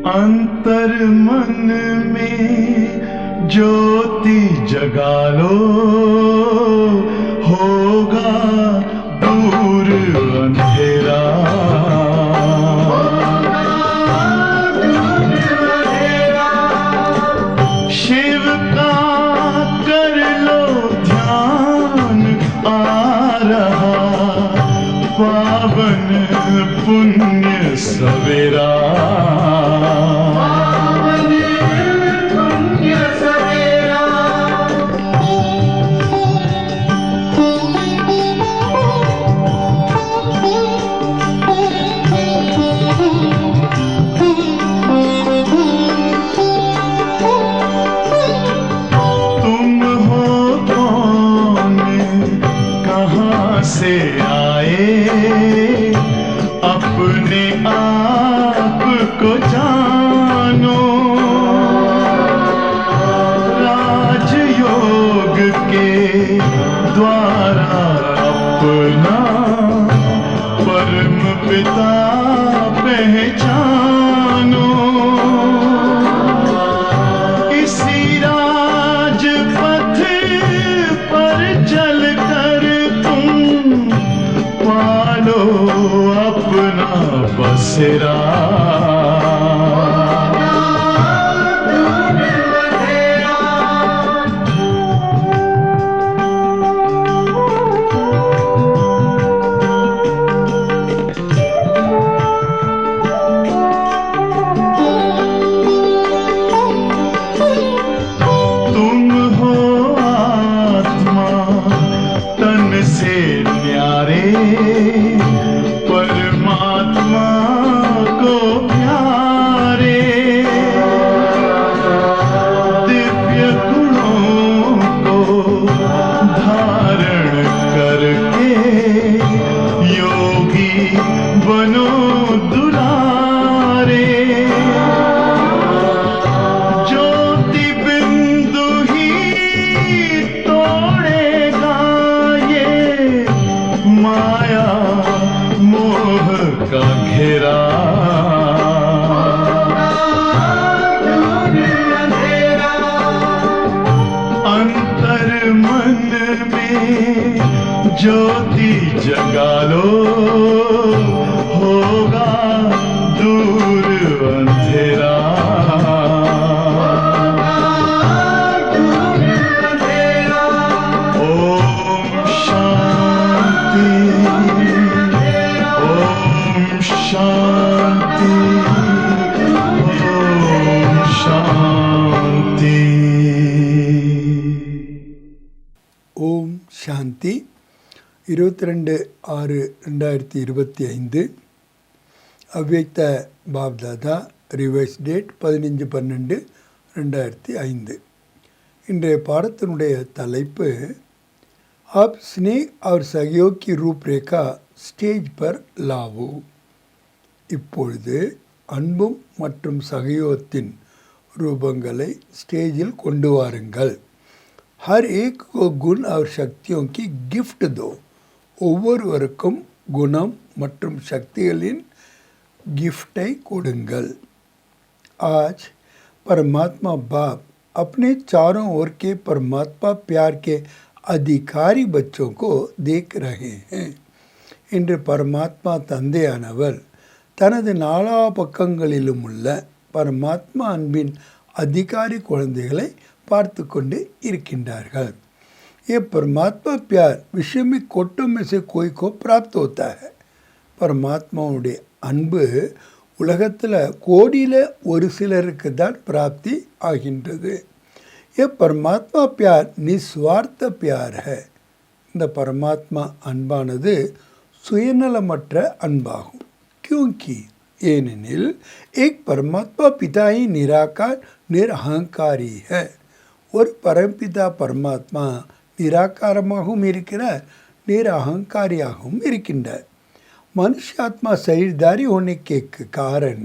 अंतर मन में ज्योति जगा लो, होगा दूर अंधेरा। शिव का कर लो ध्यान, आ रहा पावन पुण्य सवेरा। से आए अपने आप को जानो, राजयोग के द्वारा अपना परम पिता पहचानो। इसी राजपथ पर चलकर पालो अपना बसेरा। तुम हो आत्मा तन से न्यारे, परमात्मा को ज्योति जगा लो, होगा दूर अंधेरा। ओम शांति, ओम शांति, ओम शांति। ஓம் சாந்தி. 22/6/2025 அவ்யக்த பாப்தாதா. Revise date 15/12/2005. இன்றைய பாடத்தினுடைய தலைப்பு आप स्नेह और सहयोग की रूपरेखा स्टेज पर लाओ. இப்பொழுது அன்பும் மற்றும் சகயோகத்தின் ரூபங்களை ஸ்டேஜில் கொண்டு வாருங்கள். हर एक को गुण और शक्तियों की गिफ्ट दो. ஒவ்வொருவருக்கும் குணம் மற்றும் சக்திகளின் गिफ्टை கொடுங்கள். आज परमात्मा बाप अपने चारों ओर के परमात्मा प्यार के अधिकारी बच्चों को देख रहे हैं. இன்று பரமாத்மா தந்தையானவர் தனது நாலா பக்கங்களிலும் உள்ள பரமாத்மா அன்பின் அதிகாரி குழந்தைகளை பார்த்து கொண்டு இருக்கின்றார்கள். ये परमात्मा प्यार विश्व में कोटों में से कोई को प्राप्त होता है. பரமாத்மாவுடைய அன்பு உலகத்தில் கோடியில் ஒரு சிலருக்கு தான் பிராப்தி ஆகின்றது. ये परमात्मा प्यार निस्वार्थ प्यार है. இந்த பரமாத்மா அன்பானது சுயநலமற்ற அன்பாகும். क्योंकि ஏனெனில் एक परमात्मा पिता ही निराकार निरहंकारी है. ஒரு பரம்பிதா பரமாத்மா நிராகாரமாகவும் இருக்கிறார், निरहंकारियाகவும் இருக்கின்றார். மனுஷாத்மா शरीरधारी होने के कारण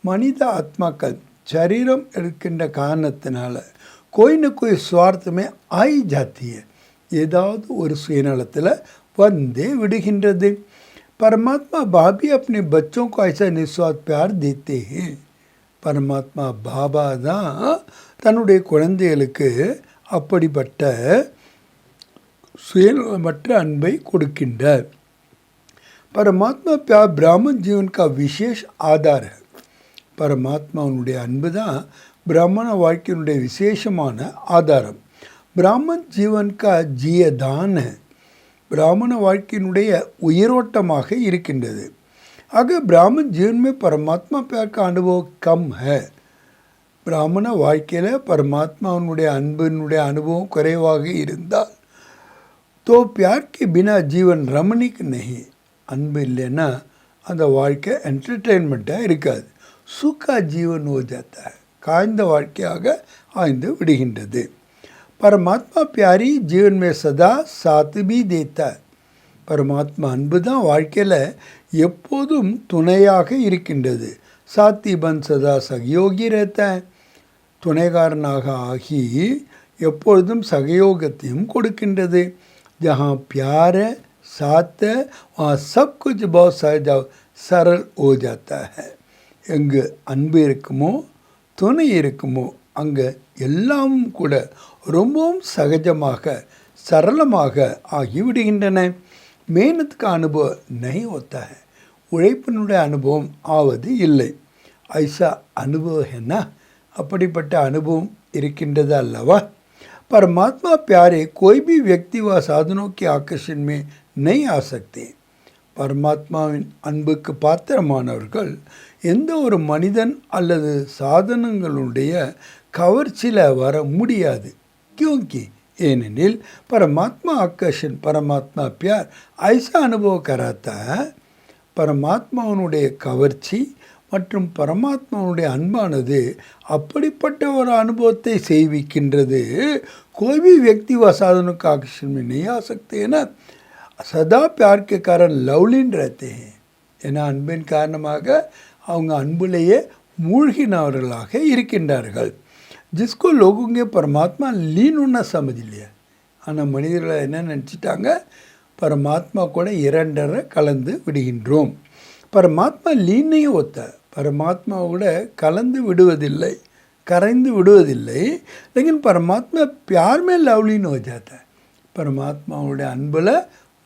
மனித ஆத்மாக்கள் சரீரம் இருக்கின்ற காரணத்தினால कोई न कोई स्वार्थ में आई जाती है. ஏதாவது ஒரு சுயநலத்தில் வந்தே விடுகின்றது. परमात्मा बाप ही अपने बच्चों को ऐसा निस्वार्थ प्यार देते हैं. பரமாத்மா பாபா தான் தன்னுடைய குழந்தைகளுக்கு அப்படிப்பட்ட சுயநலமற்ற அன்பை கொடுக்கின்றார். பரமாத்மா प्यार ब्राह्मण जीवन का विशेष आधार है. பரமாத்மாவுடைய அன்பு தான் பிராமண வாழ்க்கையினுடைய விசேஷமான ஆதாரம். பிராமன் ஜீவன் கா ஜியதான் பிராமண வாழ்க்கையினுடைய உயிரோட்டமாக இருக்கின்றது. ஆக பிராமன் जीवन में परमात्मा प्यार का अनुभव कम है. பிராமண வாழ்க்கையில் பரமாத்மாவுடைய அன்பினுடைய அனுபவம் குறைவாக இருந்தால் तो प्यार के बिना जीवन रमणीक नहीं. அன்பு இல்லைன்னா அந்த வாழ்க்கை என்டர்டெயின்மெண்ட்டாக இருக்காது. சுக்கா ஜீவன் हो जाता है. காய்ந்த வாழ்க்கையாக ஆய்ந்து விடுகின்றது. பரமாத்மா प्यारी जीवन में सदा साथ भी देता है. பரமாத்மா அன்பு தான் வாழ்க்கையில் எப்போதும் துணையாக இருக்கின்றது. சாத்தி பன் சதா சகயோகி रहता है. துணைகாரனாக ஆகி எப்பொழுதும் சகயோகத்தையும் கொடுக்கின்றது. जहाँ प्यार है साथ है वहाँ सब कुछ बहुत सहज सरल हो जाता है. எங்கு அன்பு இருக்குமோ துணை இருக்குமோ அங்கே எல்லாமும் கூட ரொம்பவும் சகஜமாக சரளமாக ஆகிவிடுகின்றன. மேனத்துக்கு அனுபவம் நஹி होता है. உழைப்பினுடைய அனுபவம் ஆவது இல்லை. ஐசா அனுபவம் என்ன? அப்படிப்பட்ட அனுபவம் இருக்கின்றது அல்லவா? परमात्मा प्यारे कोई भी व्यक्ति व साधनों के आकर्षण में नहीं आ सकते. பரமாத்மாவின் அன்புக்கு பாத்திரமானவர்கள் எந்த ஒரு மனிதன் அல்லது சாதனங்களுடைய கவர்ச்சியில் வர முடியாது. क्योंकि ஏனெனில் परमात्मा आकर्षण परमात्मा प्यार ऐसा अनुभव कराता है. பரமாத்மாவனுடைய கவர்ச்சி மற்றும் பரமாத்மாவுடைய அன்பானது அப்படிப்பட்ட ஒரு அனுபவத்தை செய்விக்கின்றது. कोई भी व्यक्ति व साधनों का आकर्षण में नहीं आ सकते है ना. सदा प्यार के कारण लवलीन रहते हैं. ஏன்னா அன்பின் காரணமாக அவங்க அன்புலேயே மூழ்கினவர்களாக இருக்கின்றார்கள். जिसको लोगों के परमात्मा लीन होना समझ लिया. ஆனால் மனிதர்களை என்ன நினச்சிட்டாங்க? பரமாத்மா கூட இரண்டரை கலந்து விடுகின்றோம். பரமாத்மா लीन नहीं होता. பரமாத்மாவோட கலந்து விடுவதில்லை, கரைந்து விடுவதில்லை. लेकिन परमात्मा प्यार में लवलीन हो जाता है. பரமாத்மாவுடைய அன்பில்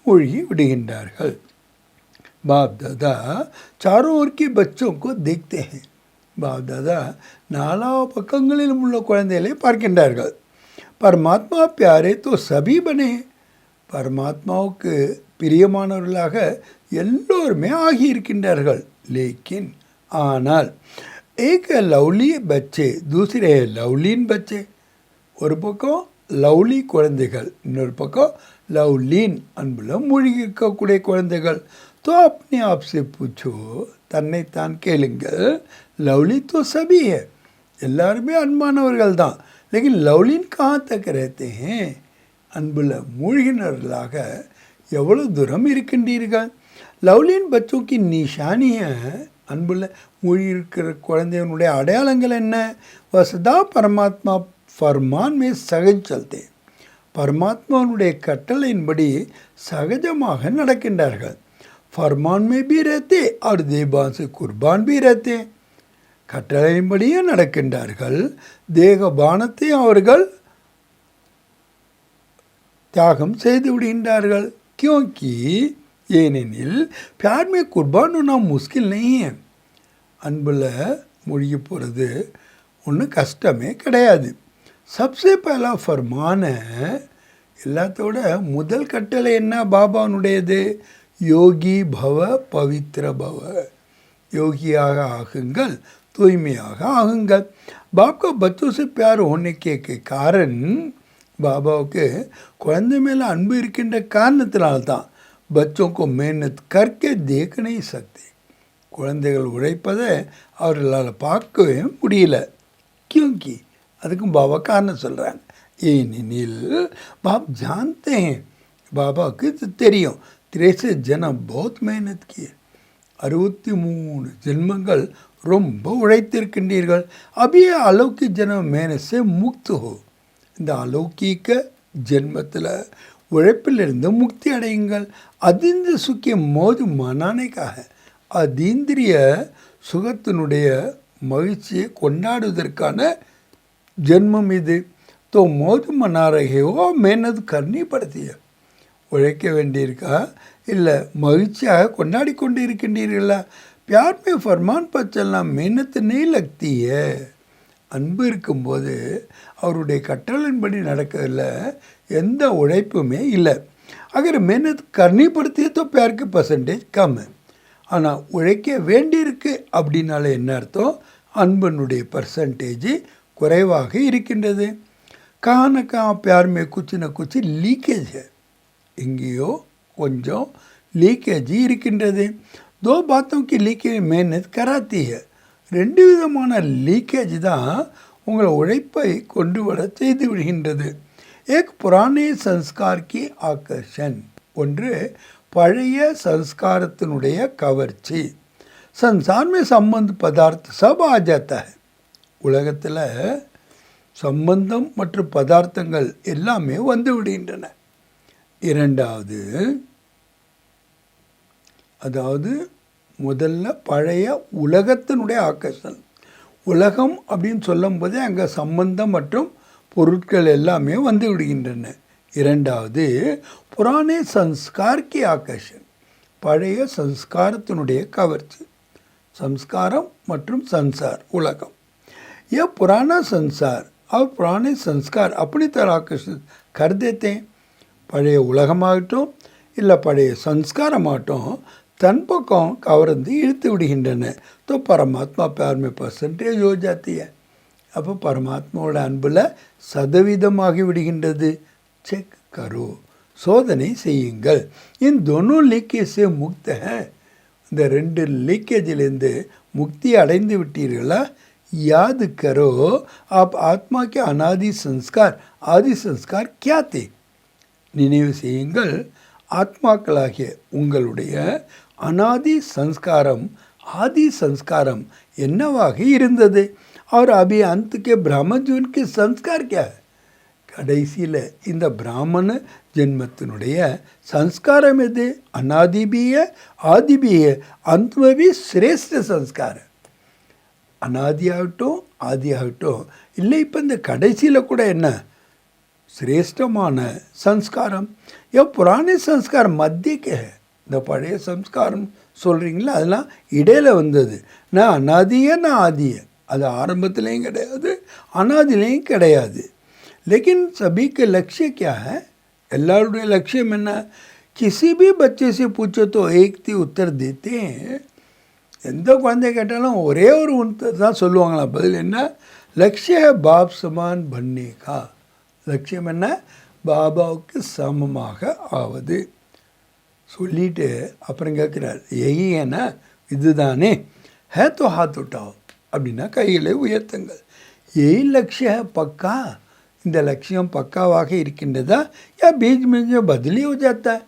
மூழ்கி விடுகின்றார்கள். बाप दादा चारों ओर के बच्चों को देखते हैं. बाप दादा நாலா பக்கங்களிலும் உள்ள குழந்தைகளை பார்க்கின்றார்கள். பரமாத்மா प्यारे तो सभी बने. பரமாத்மாவுக்கு பிரியமானவர்களாக எல்லோருமே ஆகியிருக்கின்றார்கள். லேக்கின் ஆனால் एक लवली बच्चे दूसरे लवलीन बच्चे. ஒரு பக்கம் லவ்லி குழந்தைகள், இன்னொரு பக்கம் லவ்லீன் அன்புல மூழ்கி இருக்கக்கூடிய குழந்தைகள். तो अपने आप से पूछो, தன்னைத்தான் கேளுங்கள். लवली तो सभी है, எல்லாருமே அன்பானவர்கள் தான். लेकिन लवलीन कहाँ तक रहते हैं? அன்புல மூழ்கினர்களாக எவ்வளோ தூரம் இருக்கின்றீர்கள்? लवलीन बच्चों की निशानी है. அன்புல மூழ்கி இருக்கிற குழந்தைகளுடைய அடையாளங்கள் என்ன? वह सदा परमात्मा फरमान में सहज चलते. பரமாத்மாவுடைய கட்டளையின்படி சகஜமாக நடக்கின்றார்கள். फरमान में भी रहते और देवान से कुर्बान भी रहते. கட்டளையின்படியே நடக்கின்றார்கள். தேக பானத்தை அவர்கள் தியாகம் செய்து விடுகின்றார்கள். क्योंकि ஏனெனில் प्यार में कुर्बान होना मुश्किल नहीं है. அன்பில் மூழ்கி போகிறது ஒன்றும் கஷ்டமே கிடையாது. सबसे पहला फरमान है, எல்லாத்தோட முதல் கட்டளை என்ன? பாபானுடையது. யோகி பவ பவித்ர பவ. யோகியாக ஆகுங்கள், தூய்மையாக ஆகுங்கள். बाप का बच्चों से प्यार होने के कारण, பாபாவுக்கு குழந்தை மேலே அன்பு இருக்கின்ற காரணத்தினால்தான் बच्चों को मेहनत करके देख नहीं सकते. குழந்தைகள் உழைப்பதை அவர்களால் பார்க்கவே முடியல. क्योंकि அதுக்கும் பாபா காரணம் சொல்கிறாங்க. ஏனெனில் பாப் जानते हैं, பாபாவுக்கு இது தெரியும். 63 ஜனம் बहुत मेहनत किए. 63 ஜென்மங்கள் ரொம்ப உழைத்திருக்கின்றீர்கள். அபியே अलौकिक जन्म मेहनत से मुक्त हो. இந்த அலௌகிக ஜென்மத்தில் உழைப்பிலிருந்து முக்தி அடையுங்கள். அதீந்திர சுக்கிய மோது மனானைக்காக, அதீந்திரிய சுகத்தினுடைய மகிழ்ச்சியை கொண்டாடுவதற்கான ஜென்மம் இது. तो मौज मना रहे हो, मेहनत करनी पड़ती है. உழைக்க வேண்டியிருக்கா, இல்லை மகிழ்ச்சியாக கொண்டாடி கொண்டு இருக்கின்றீர்களா? प्यार में फरमान पर चलना मेहनत नहीं लगती है. அன்பு இருக்கும்போது அவருடைய கட்டளையின்படி நடக்கிறதுல எந்த உழைப்புமே இல்லை. अगर मेहनत करनी पड़ती है तो प्यार के परसेंटेज कम है. ஆனால் உழைக்க வேண்டியிருக்கு அப்படின்னால என்ன அர்த்தம்? அன்பினுடைய பர்சன்டேஜ் குறைவாக இருக்கின்றது. कहाँ न कहाँ प्यार में कुछ न कुछ लीकेज है. எங்கேயோ கொஞ்சம் லீக்கேஜ் இருக்கின்றது. दो बातों की लीकेज मेहनत कराती है. ரெண்டு விதமான லீக்கேஜ் தான் உங்களை உழைப்பை கொண்டு வர செய்து விடுகின்றது. एक पुराने संस्कार की आकर्षण, ஒன்று பழைய संस्कारத்தினுடைய கவர்ச்சி. संसार में संबंध पदार्थ सब आ जाता है. உலகத்தில் சம்பந்தம் மற்றும் பதார்த்தங்கள் எல்லாமே வந்து விடுகின்றன. இரண்டாவது, அதாவது முதல்ல பழைய உலகத்தினுடைய ஆக்கர்ஷன். உலகம் அப்படின்னு சொல்லும் போதே அங்கே சம்பந்தம் மற்றும் பொருட்கள் எல்லாமே வந்து விடுகின்றன. இரண்டாவது, புராணே சன்ஸ்கார்க்கு ஆக்கர்ஷன், பழைய சன்ஸ்காரத்தினுடைய கவர்ச்சி. சம்ஸ்காரம் மற்றும் சன்சார் உலகம். ये पुराना संसार और पुराने संस्कार अपनी तरह आकर्षित कर देते हैं. பழைய உலகமாகட்டும் இல்லை பழைய சன்ஸ்காரமாகட்டும் தன் பக்கம் கவர்ந்து இழுத்து விடுகின்றன. तो परमात्मा प्यार में परसेंटेज हो जाती है. அப்போ பரமாத்மாவோட அன்பில் சதவீதமாகி விடுகின்றது. செக் கரோ, சோதனை செய்யுங்கள். इन दोनों लीकेज से मुक्त है. இந்த ரெண்டு லீக்கேஜிலேருந்து முக்தி அடைந்து விட்டீர்களா? याद करो आप आत्मा के अनादि संस्कार आदि संस्कार क्या थे. நினைவு செய்யுங்கள், ஆத்மாக்களாகிய உங்களுடைய அனாதி சன்ஸ்காரம் ஆதி சன்ஸ்காரம் என்னவாக இருந்தது. और अभी अंत के ब्राह्मण जीवन के संस्कार क्या है. கடைசியில் இந்த பிராமண ஜென்மத்தினுடைய சன்ஸ்காரம் எது? அனாதி भी है, आदि भी है, अंत में भी श्रेष्ठ संस्कार है. அனாதியாகட்டும் ஆதியாகட்டும் இல்லை, இப்போ இந்த கடைசியில் கூட என்ன श्रेष्ठमान संस्कारम ये पुराने संस्कार मध्य के है இந்த பழைய சம்ஸ்காரம் சொல்கிறீங்களா அதெல்லாம் இடையில் வந்தது நான் அனாதியே நான் ஆதியே அது ஆரம்பத்துலேயும் கிடையாது அனாதிலேயும் கிடையாது लेकिन सभी के लक्ष्य क्या है எல்லாருடைய லட்சியம் என்ன किसी भी बच्चे से पूछो तो एक ही उत्तर देते हैं எந்த குழந்தை கேட்டாலும் ஒரே ஒரு உத்தர் தான் சொல்லுவாங்களா பதில் என்ன லட்சிய பாப் சமான் बनने का லட்சியம் என்ன பாபாவுக்கு சமமாக ஆவது சொல்லிட்டு அப்புறம் கேட்குறார் எகி என்ன இதுதானே ஹே தோ ஹாத் உட்டாவோ அப்படின்னா கைகளை உயர்த்துங்கள் எய் லட்சிய பக்கா இந்த லட்சியம் பக்காவாக இருக்கின்றதா யா பீச் மீஞ்ச பதிலி हो जाता है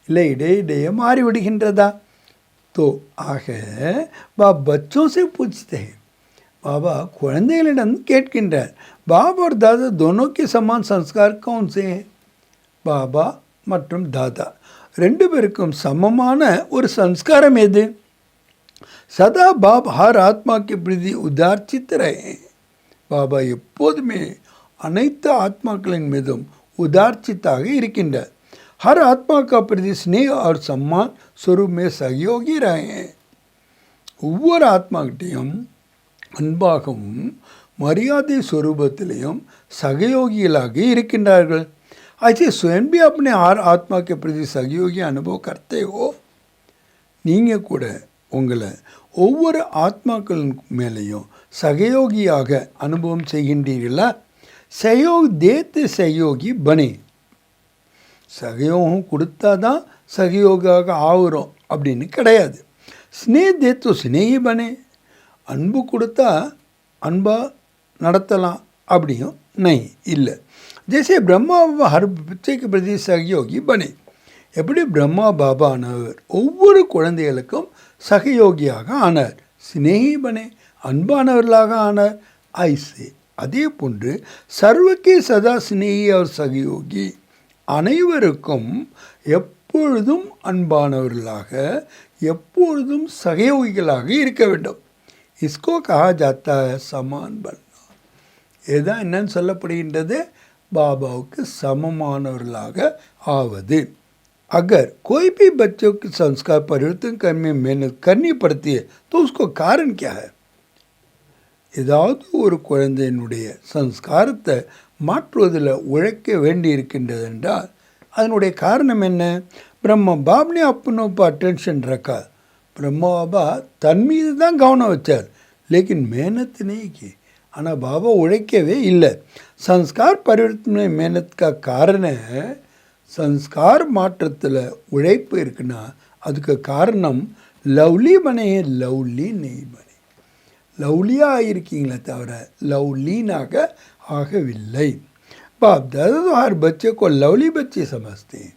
இல்லை இடையிடையே மாறிவிடுகின்றதா तो ஆக பாப் बच्चों से पूछते हैं बाबा குழந்தைகளிடம் கேட்கின்றார் बाप और दादा दोनों के समान संस्कार कौन से हैं பாபா மற்றும் தாதா ரெண்டு பேருக்கும் சமமான ஒரு சம்ஸ்காரம் எது சதா பாப் ஹர் ஆத்மா के प्रति उदारचित रहे பாபா எப்போதுமே அனைத்து ஆத்மாக்களின் மீதும் உதார்ச்சித்தாக இருக்கின்றார் हर आत्मा का प्रति स्नेह और सम्मान स्वरूप में सहयोगी रहे ஒவ்வொரு ஆத்மாக்கிட்டையும் அன்பாகவும் மரியாதை स्वरूपத்திலையும் सहयोगिகளாக இருக்கின்றார்கள் ऐसे स्वयं भी अपने हर आत्मा के प्रति सहयोगी अनुभव करते हो நீங்கள் கூட உங்களை ஒவ்வொரு ஆத்மாக்களின் மேலேயும் சகயோகியாக அனுபவம் செய்கின்றீர்களா सहयोग देते सहयोगी बने சகயோகம் கொடுத்தா தான் சகயோகாக ஆகுறோம் அப்படின்னு கிடையாது ஸ்னேஹ தேத்து ஸ்னேகி பனே அன்பு கொடுத்தா அன்பாக நடத்தலாம் அப்படியும் நை இல்லை जैसे ब्रह्मा बाबा हर बच्चे के प्रति सहयोगी बने எப்படி பிரம்மா பாபா ஆனவர் ஒவ்வொரு குழந்தைகளுக்கும் சகயோகியாக ஆனார் ஸ்னேகி பனே அன்பானவர்களாக ஆனார் ஐசே அதே போன்று சர்வக்கே சதா ஸ்னேகி அவர் சகயோகி அனைவருக்கும் எப்பொழுதும் அன்பானவர்களாக எப்பொழுதும் சகயோகிகளாக இருக்க வேண்டும் इसको कहा जाता है समान बनना இதுதான் என்னன்னு சொல்லப்படுகின்றது பாபாவுக்கு சமமானவர்களாக ஆவது अगर कोई भी बच्चों के संस्कार परिवर्तन करने में मेहनत करनी पड़ती है तो उसको कारण क्या है ஏதாவது ஒரு குழந்தையினுடைய சம்ஸ்காரத்தை மாற்றுவதில் உழைக்க வேண்டி இருக்கின்றது என்றால் அதனுடைய காரணம் என்ன பிரம்ம பாப் ने अपनों पर अटेंशन रखा ब्रह्मा बाबा தன் மீது தான் கவனம் வச்சார் लेकिन मेहनत नहीं की ஆனால் பாபா உழைக்கவே இல்லை संस्कार परिवर्तन में मेहनत का कारण है संस्कार மாற்றத்தில் உழைப்பு இருக்குன்னா அதுக்கு காரணம் லவ்லி பனே லவ்லி நெய் பனே லவ்லியாக ஆகியிருக்கீங்களே தவிர லவ்லீனாக ஆகவில்லை பாப் தாதா तो हर बच्चे को लवली बच्चे समझते हैं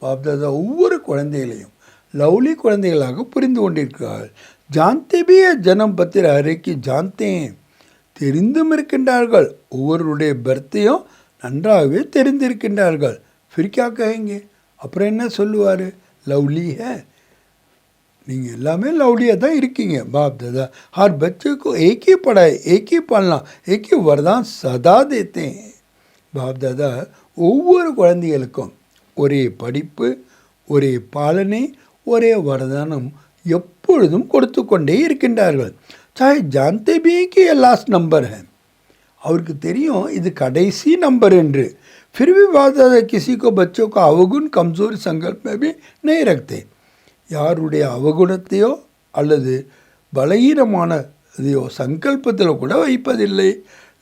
பாப் தாதா ஒவ்வொரு குழந்தைகளையும் லவ்லி குழந்தைகளாக புரிந்து கொண்டிருக்கிறார்கள் जानते भी है जन्म पत्र हरे की जानते हैं தெரிந்தும் இருக்கின்றார்கள் ஒவ்வொருடைய பர்த்தையும் நன்றாகவே தெரிந்திருக்கின்றார்கள் फिर क्या कहेंगे அப்புறம் என்ன சொல்லுவார் லவ்லி है நீங்கள் எல்லாமே லவ்லியாக தான் இருக்கீங்க बाप दादा हर बच्चे को एक ही पढ़ाई एक ही पालना एक ही वरदान सदा देते हैं बाप दादा ஒவ்வொரு குழந்தைகளுக்கும் ஒரே படிப்பு ஒரே பாலனை ஒரே வரதானம் எப்பொழுதும் கொடுத்து கொண்டே இருக்கின்றார்கள் चाहे जानते भी हैं कि ये लास्ट नंबर है அவருக்கு தெரியும் இது கடைசி நம்பர் என்று फिर भी बाप दादा किसी को बच्चों का अवगुण कमजोर संकल्प में भी नहीं रखते யாருடைய அவகுணத்தையோ அல்லது பலகீனமானதையோ சங்கல்பத்தில் கூட வைப்பதில்லை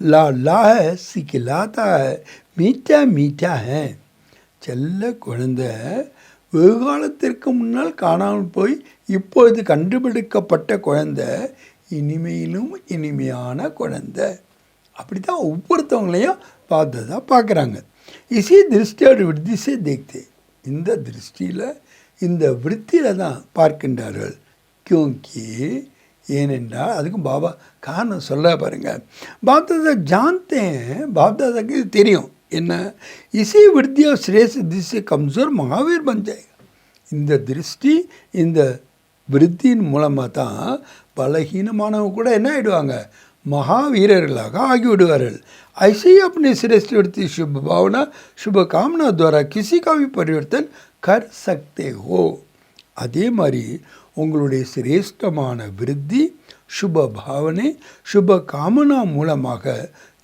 லா லா है सिखलाता है मीठा मीठा है செல்ல குழந்தை வெகுகாலத்திற்கு முன்னால் காணாமல் போய் இப்பொழுது கண்டுபிடிக்கப்பட்ட குழந்தை இனிமையிலும் இனிமையான குழந்தை அப்படி தான் ஒவ்வொருத்தவங்களையும் பார்த்ததா பார்க்குறாங்க இசி திருஷ்டியோட விருத்திசே தேக்தே இந்த திருஷ்டியில் இந்த விருத்தியில் தான் பார்க்கின்றார்கள் கியோங்கி ஏனென்றால் அதுக்கும் பாபா காரணம் சொல்ல பாருங்கள் பாப் தாதா ஜான்தேன் பாப் தாதாக்கு இது தெரியும் என்ன இசி விருத்தியோ ஸ்ரேஷ் திசை கம்சோர் மகாவீர் பன் ஜாயேகா இந்த திருஷ்டி இந்த விருத்தியின் மூலமாக தான் பலகீனமானவங்க கூட என்ன ஆகிடுவாங்க महावीरர்களாக ஆகிவிடுவார்கள். ऐसे ही अपने श्रेष्ठ वृत्ति शुभ भावना शुभ कामना द्वारा किसी का भी परिवर्तन कर सकते हो. அதே மாதிரி உங்களுடைய சிரேஷ்டமான விருத்தி சுப பாவனை சுப காமனா மூலமாக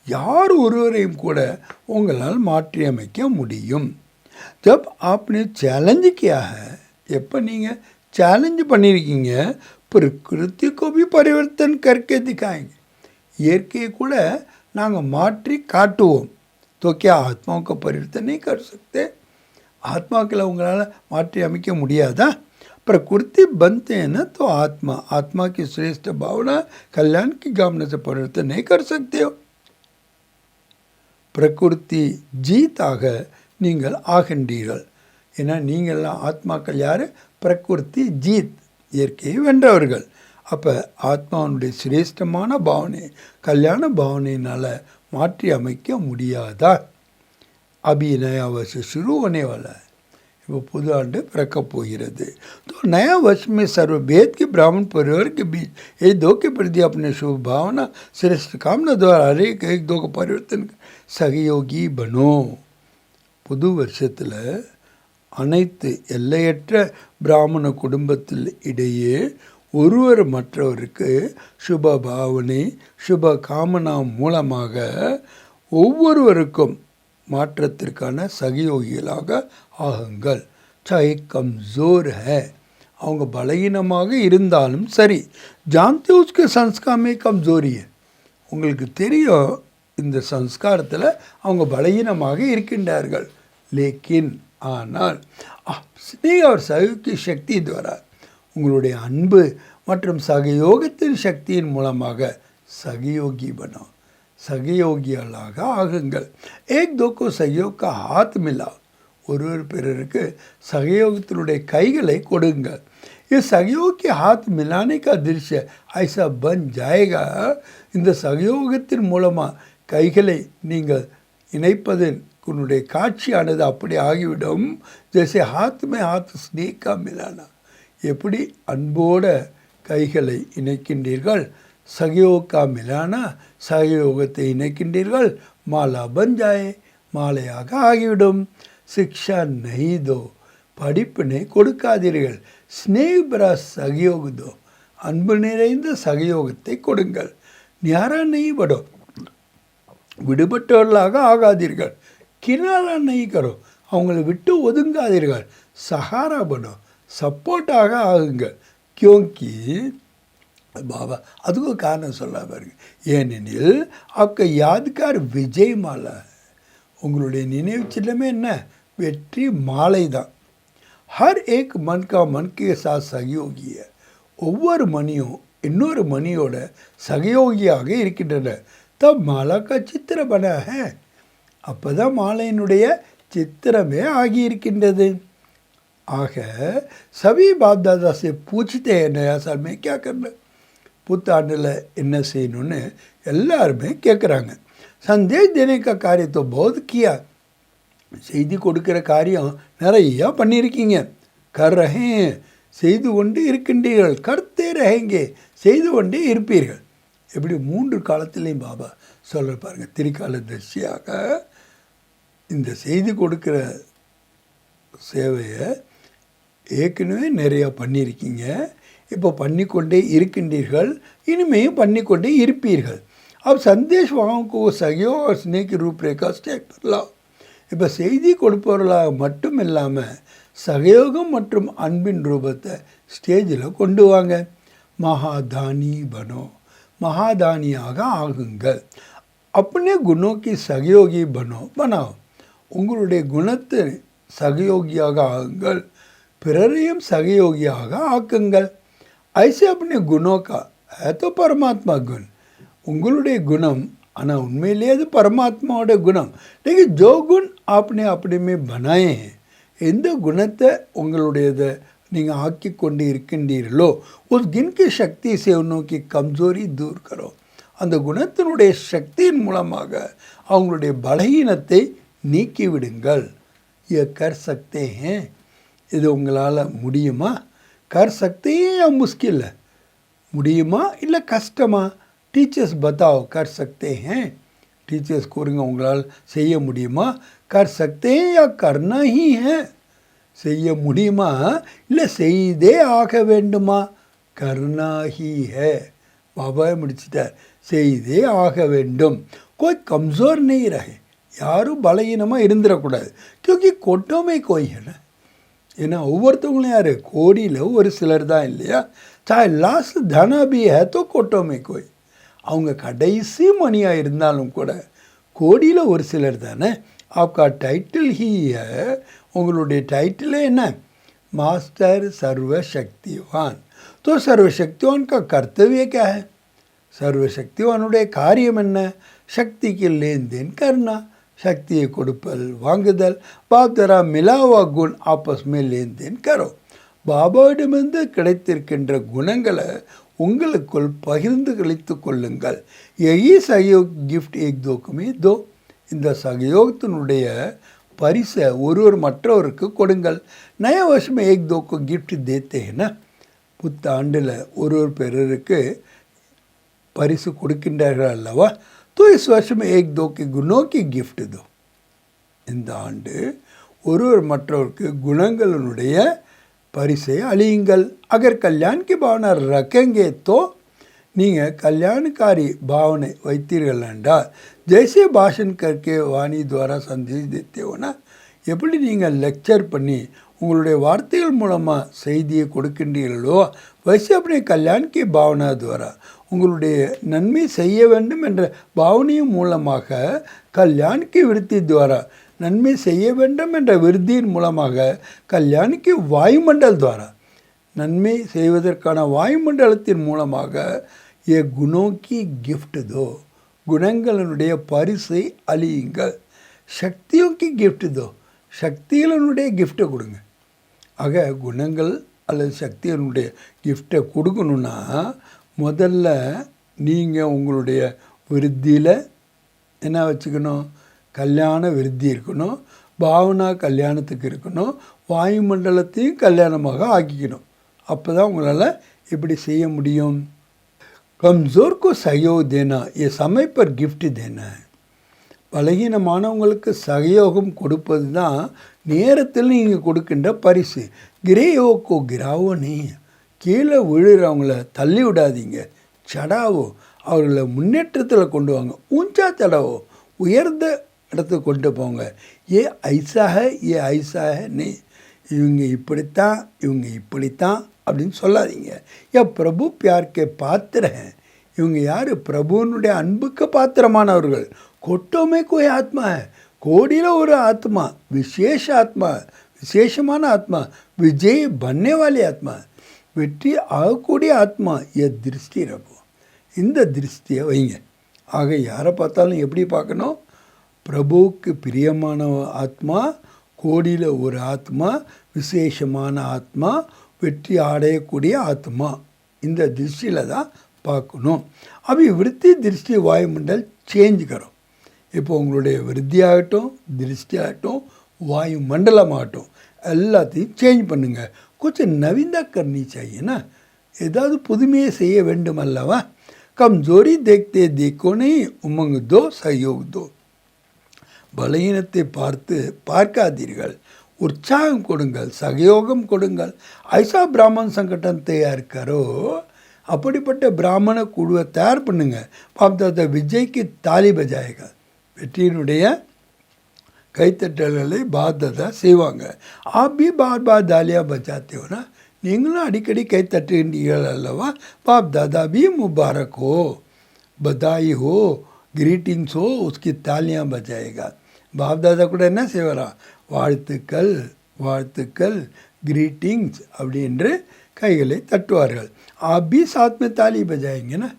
யார் ஒருவரையும் கூட உங்களால் மாற்றி அமைக்க முடியும். जब आपने चैलेंज किया है, எப்போ நீங்கள் சேலஞ்ச் பண்ணியிருக்கீங்க, प्रकृति को भी परिवर्तन करके दिखाएंगे, இயற்கையை கூட நாங்கள் மாற்றி காட்டுவோம். तो क्या आत्माओं का परिवर्तन नहीं कर सकते? ஆத்மாக்களை உங்களால் மாற்றி அமைக்க முடியாதா? प्रकृति बनते हैं ना, तो आत्मा की श्रेष्ठ भावना कल्याण की कामना से परिवर्तन नहीं कर सकते हो. प्रकृति जीத்தாக நீங்கள் ஆகின்றீர்கள். ஏன்னா நீங்கள்லாம் ஆத்மாக்கள் யார்? பிரகிருதி ஜீத், இயற்கையை வென்றவர்கள். அப்போ ஆத்மாவுடைய சிரேஷ்டமான பாவனை கல்யாண பாவனையினால் மாற்றி அமைக்க முடியாதா? अभी नया वर्ष शुरू होने वाला है. वो पुது आंड பிறக்கப் போகிறது. तो नया वर्ष में सर्वभेद के ब्राह्मण परिवार के बीच ये दो के प्रति अपने शुभ भावना श्रेष्ठ कामना द्वारा हर एक दो को परिवर्तन सहयोगी बनो. புது வருஷத்தில் அனைத்து எல்லையற்ற பிராமண குடும்பத்தில் இடையே ஒருவர் மற்றவருக்கு சுப பாவனை சுப காமனா மூலமாக ஒவ்வொருவருக்கும் மாற்றத்திற்கான சகயோகிகளாக ஆகுங்கள். சாஹே கம்ஜோர் ஹே, அவங்க பலகீனமாக இருந்தாலும் சரி. ஜான்தே உஸ்கே சன்ஸ்கார் மே கம்ஜோரி ஹை, உங்களுக்கு தெரியும் இந்த சன்ஸ்காரத்தில் அவங்க பலகீனமாக இருக்கின்றார்கள். லேக்கின் ஆனால் ஸ்னேஹ और सहयोग की शक्ति द्वारा உங்களுடைய அன்பு மற்றும் சகயோகத்தின் சக்தியின் மூலமாக சகயோகி பனோ, சகயோகிகளாக ஆகுங்கள். ஏக் தோக்கோ சகயோக ஹாத் மிலா, ஒருவர் பிறருக்கு சகயோகத்தினுடைய கைகளை கொடுங்கள். ये सहयोग के हाथ मिलाने का दृश्य ऐसा बन जाएगा, இந்த சகயோகத்தின் மூலமாக கைகளை நீங்கள் இணைப்பதனுடைய காட்சியானது அப்படி ஆகிவிடும். ஜெய்சே ஹாத் மே ஹாத் ஸ்னேஹ் கா மிலானா, எப்படி அன்போட கைகளை இணைக்கின்றீர்கள், சகயோகா மிலானா சகயோகத்தை இணைக்கின்றீர்கள், மாலா பன் ஜாயே மாலையாக ஆகிவிடும். சிக்ஷா நஹி தோ, படிப்பினை கொடுக்காதீர்கள். ஸ்னேஹ் பரா சகயோக தோ, அன்பு நிறைந்த சகயோகத்தை கொடுங்கள். நியாரா நஹி படோ, விடுபட்டவர்களாக ஆகாதீர்கள். கினாரா நஹி கரோ, அவங்களை விட்டு ஒதுங்காதீர்கள். சஹாரா படோ, சப்போர்ட்டாக ஆகுங்கள். கியோங்கி பாபா அதுக்கு காரணம் சொல்ல பாருங்க. ஏனெனில் आपका यादगार விஜய் மாலா, உங்களுடைய நினைவு சின்னமே என்ன? வெற்றி மாலை தான். ஹர் ஏக் மன் கா மன் கே சாத் சகயோகி, ஒவ்வொரு மணியும் இன்னொரு மணியோட சகயோகியாக இருக்கின்றன. தப் மாலா கா சித்திர பன ஹே, அப்போ தான் மாலையினுடைய சித்திரமே ஆகியிருக்கின்றது. ஆக சபி பாப் தாதா से पूछते हैं नया साल में क्या करना, புத்தாண்டில் என்ன செய்யணும்னு எல்லாருமே கேட்குறாங்க. சந்தேஷ் தேனே கா காரியம் तो बहुत किया, செய்தி கொடுக்குற காரியம் நிறையா பண்ணியிருக்கீங்க. கர் ரஹே, செய்து கொண்டு இருக்கின்றீர்கள். கர்த்தே ரஹேங்கே, செய்து கொண்டே இருப்பீர்கள். எப்படி 3 காலத்திலையும் பாபா சொல்ல பாருங்க. திரிகால தர்சியாக இந்த செய்தி கொடுக்குற சேவையை ஏற்கனவே நிறையா பண்ணியிருக்கீங்க, இப்போ பண்ணிக்கொண்டே இருக்கின்றீர்கள், இனிமேயும் பண்ணிக்கொண்டே இருப்பீர்கள். अब संदेश वालों को सहयोग और स्नेह की रूपरेखा स्टेप लाओ. இப்போ செய்தி கொடுப்பவர்களாக மட்டும் இல்லாமல் சகயோகம் மற்றும் அன்பின் ரூபத்தை ஸ்டேஜில் கொண்டு வாங்க. மகாதானி பனோ, மகாதானியாக ஆகுங்கள். अपने गुणों की सहयोगी बनो बनाओ, உங்களுடைய குணத்தை சகயோகியாக ஆகுங்கள், பிறரையும் சகயோகியாக ஆக்குங்கள். ஐसे अपने गुणों का है तो परमात्मा गुण, உங்களுடைய குணம் ஆனால் உண்மையிலேயே அது பரமாத்மாவோட குணம். लेकिन जो गुण आपने अपने में बनाए हैं, எந்த குணத்தை உங்களுடையதை நீங்கள் ஆக்கி கொண்டு இருக்கின்றீர்களோ உஸ் गुण की शक्ति से उन्हों की कमजोरी दूर करो, அந்த குணத்தினுடைய சக்தியின் மூலமாக அவங்களுடைய பலகீனத்தை நீக்கிவிடுங்கள். ये कर सकते हैं, இது உங்களால் முடியுமா? कर सकते हैं या मुश्किल है, முடியுமா இல்லை கஷ்டமா? டீச்சர்ஸ் பத்தாओ कर सकते हैं டீச்சர்ஸ் கூறுங்க உங்களால் செய்ய முடியுமா कर सकते हैं या करना ही है செய்ய முடியுமா இல்லை செய்தே ஆக வேண்டுமா करना ही है பாபா முடிச்சிட்டார் செய்தே ஆக வேண்டும் कोई कमज़ोर नहीं रहे யாரும் பலகீனமாக இருந்துடக்கூடாது क्योंकि कोटों में कोई है ना ஏன்னா ஒவ்வொருத்தவங்களும் யார் கோடியில் ஒரு சிலர் தான் இல்லையா சாहे லாஸ்ட் தனா भी है तो कोटों में कोई அவங்க கடைசி மணியாக இருந்தாலும் கூட கோடியில் ஒரு சிலர் தானே आपका टाइटल ही है உங்களுடைய டைட்டிலே என்ன மாஸ்டர் சர்வசக்திவான் तो सर्वशक्तिवान का कर्तव्य क्या है சர்வசக்திவானுடைய காரியம் என்ன சக்திக்கு लेन देन करना சக்தியை கொடுப்பல் வாங்குதல் பாப்தரா மிலாவா குண் ஆப்பஸ் மே लेन देन करो பாபாவிடமிருந்து கிடைத்திருக்கின்ற குணங்களை உங்களுக்குள் பகிர்ந்து கழித்து கொள்ளுங்கள் यही सहयोग गिफ्ट एक दो को में दो இந்த சகயோகத்தினுடைய பரிசை ஒருவர் மற்றவருக்கு கொடுங்கள் நய வருஷம் ஏக் தோக்கு கிஃப்ட் தேத்தேன்னா புத்தாண்டில் ஒருவர் பிறருக்கு பரிசு கொடுக்கின்றார்கள் அல்லவா तो इस वर्ष में एक दो के गुणों की गिफ्ट दो இந்த ஆண்டு ஒருவர் மற்றவருக்கு குணங்களுடைய பரிசை அளியுங்கள் अगर कल्याण की भावना रखेंगे तो நீங்கள் கல்யாணக்காரி பாவனை வைத்தீர்கள் என்றால் जैसे भाषण करके वाणी द्वारा संदेश देते हो ना எப்படி நீங்கள் லெக்சர் பண்ணி உங்களுடைய வார்த்தைகள் மூலமாக செய்தியை கொடுக்கின்றீர்களோ वैसे अपने कल्याण की भावना द्वारा உங்களுடைய நன்மை செய்ய வேண்டும் என்ற பாவனையின் மூலமாக கல்யாணுக்கு விருத்தி துவாரா நன்மை செய்ய வேண்டும் என்ற விருத்தியின் மூலமாக கல்யாணுக்கு வாயுமண்டல் துவாரா நன்மை செய்வதற்கான வாயுமண்டலத்தின் மூலமாக ஏ குணோக்கி கிஃப்ட் தோ குணங்களினுடைய பரிசை அழியுங்கள் சக்தியோக்கி கிஃப்ட் தோ சக்திகளினுடைய கிஃப்டை கொடுங்க ஆக குணங்கள் அல்லது சக்தியினுடைய கிஃப்டை கொடுக்கணுன்னா முதல்ல நீங்கள் உங்களுடைய விருத்தியில் என்ன வச்சுக்கணும் கல்யாண விருத்தி இருக்கணும் பாவனா கல்யாணத்துக்கு இருக்கணும் வாயுமண்டலத்தையும் கல்யாணமாக ஆக்கிக்கணும் அப்போ தான் உங்களால் இப்படி செய்ய முடியும் कमज़ोर को सहयोग देना ये समय पर गिफ्ट देना है பலகீனமானவங்களுக்கு சகயோகம் கொடுப்பது தான் நேரத்தில் நீங்கள் கொடுக்கின்ற பரிசு கிரேயோக்கோ கிராவோ நீ கீழே விழுறவங்கள தள்ளி விடாதீங்க சடாவோ அவர்களை முன்னேற்றத்தில் கொண்டு வாங்க ஊஞ்சா சடாவோ உயர்ந்த இடத்துக்கு கொண்டு போங்க ஏ ஐசாக ஏ ஐசாக நீ இவங்க இப்படித்தான் அப்படின்னு சொல்லாதீங்க ஏன் பிரபு பியார்க்கே பாத்திரன் இவங்க யார் பிரபுவனுடைய அன்புக்கு பாத்திரமானவர்கள் கொட்டோமே கோய் ஆத்மா கோடியில் ஒரு ஆத்மா விசேஷமான ஆத்மா விஜய் பண்ணே வாலி ஆத்மா வெற்றி ஆகக்கூடிய ஆத்மா எ திருஷ்டி ரப்போ இந்த திருஷ்டியை வைங்க ஆக யாரை பார்த்தாலும் எப்படி பார்க்கணும் பிரபுவுக்கு பிரியமான ஆத்மா கோடியில் ஒரு ஆத்மா விசேஷமான ஆத்மா வெற்றி அடையக்கூடிய ஆத்மா இந்த திருஷ்டியில் தான் பார்க்கணும் அப்படி விருத்தி திருஷ்டி வாயுமண்டல் சேஞ்ச் கரும் இப்போ உங்களுடைய விருத்தியாகட்டும் திருஷ்டியாகட்டும் வாயு மண்டலமாகட்டும் எல்லாத்தையும் சேஞ்ச் பண்ணுங்கள் கொஞ்சம் நவீனா கர்னி சாயினா ஏதாவது புதுமையை செய்ய வேண்டும் அல்லவா கம்ஜோரி தேக்தே தேக்கோனே உமங்கு தோ சயோக் தோ பலகீனத்தை பார்த்து பார்க்காதீர்கள் உற்சாகம் கொடுங்கள் சகயோகம் கொடுங்கள் ஐசா பிராமன் சங்கடம் தயார் கரோ அப்படிப்பட்ட பிராமண குழுவை தயார் பண்ணுங்க பாப்தாதா விஜய்க்கு தாலி பஜாயகா வெற்றியினுடைய கைத்தட்டல்களை பாப்தாதா செய்வாங்க ஆபி பார் பார் தாலியா பஜாத்தேவனா நீங்களும் அடிக்கடி கைத்தட்டுகின்றீர்கள் அல்லவா பாப்தாதா பி முபாரக் ஹோ பதாயி ஹோ கிரீட்டிங்ஸ் ஹோ உஸ்கி தாலியாக பஜாயேகா பாப்தாதா கூட என்ன செய்வாரா வாழ்த்துக்கள் வாழ்த்துக்கள் கிரீட்டிங்ஸ் அப்படின்று கைகளை தட்டுவார்கள் ஆபி சாத்மே தாலி பஜாயங்கன்னா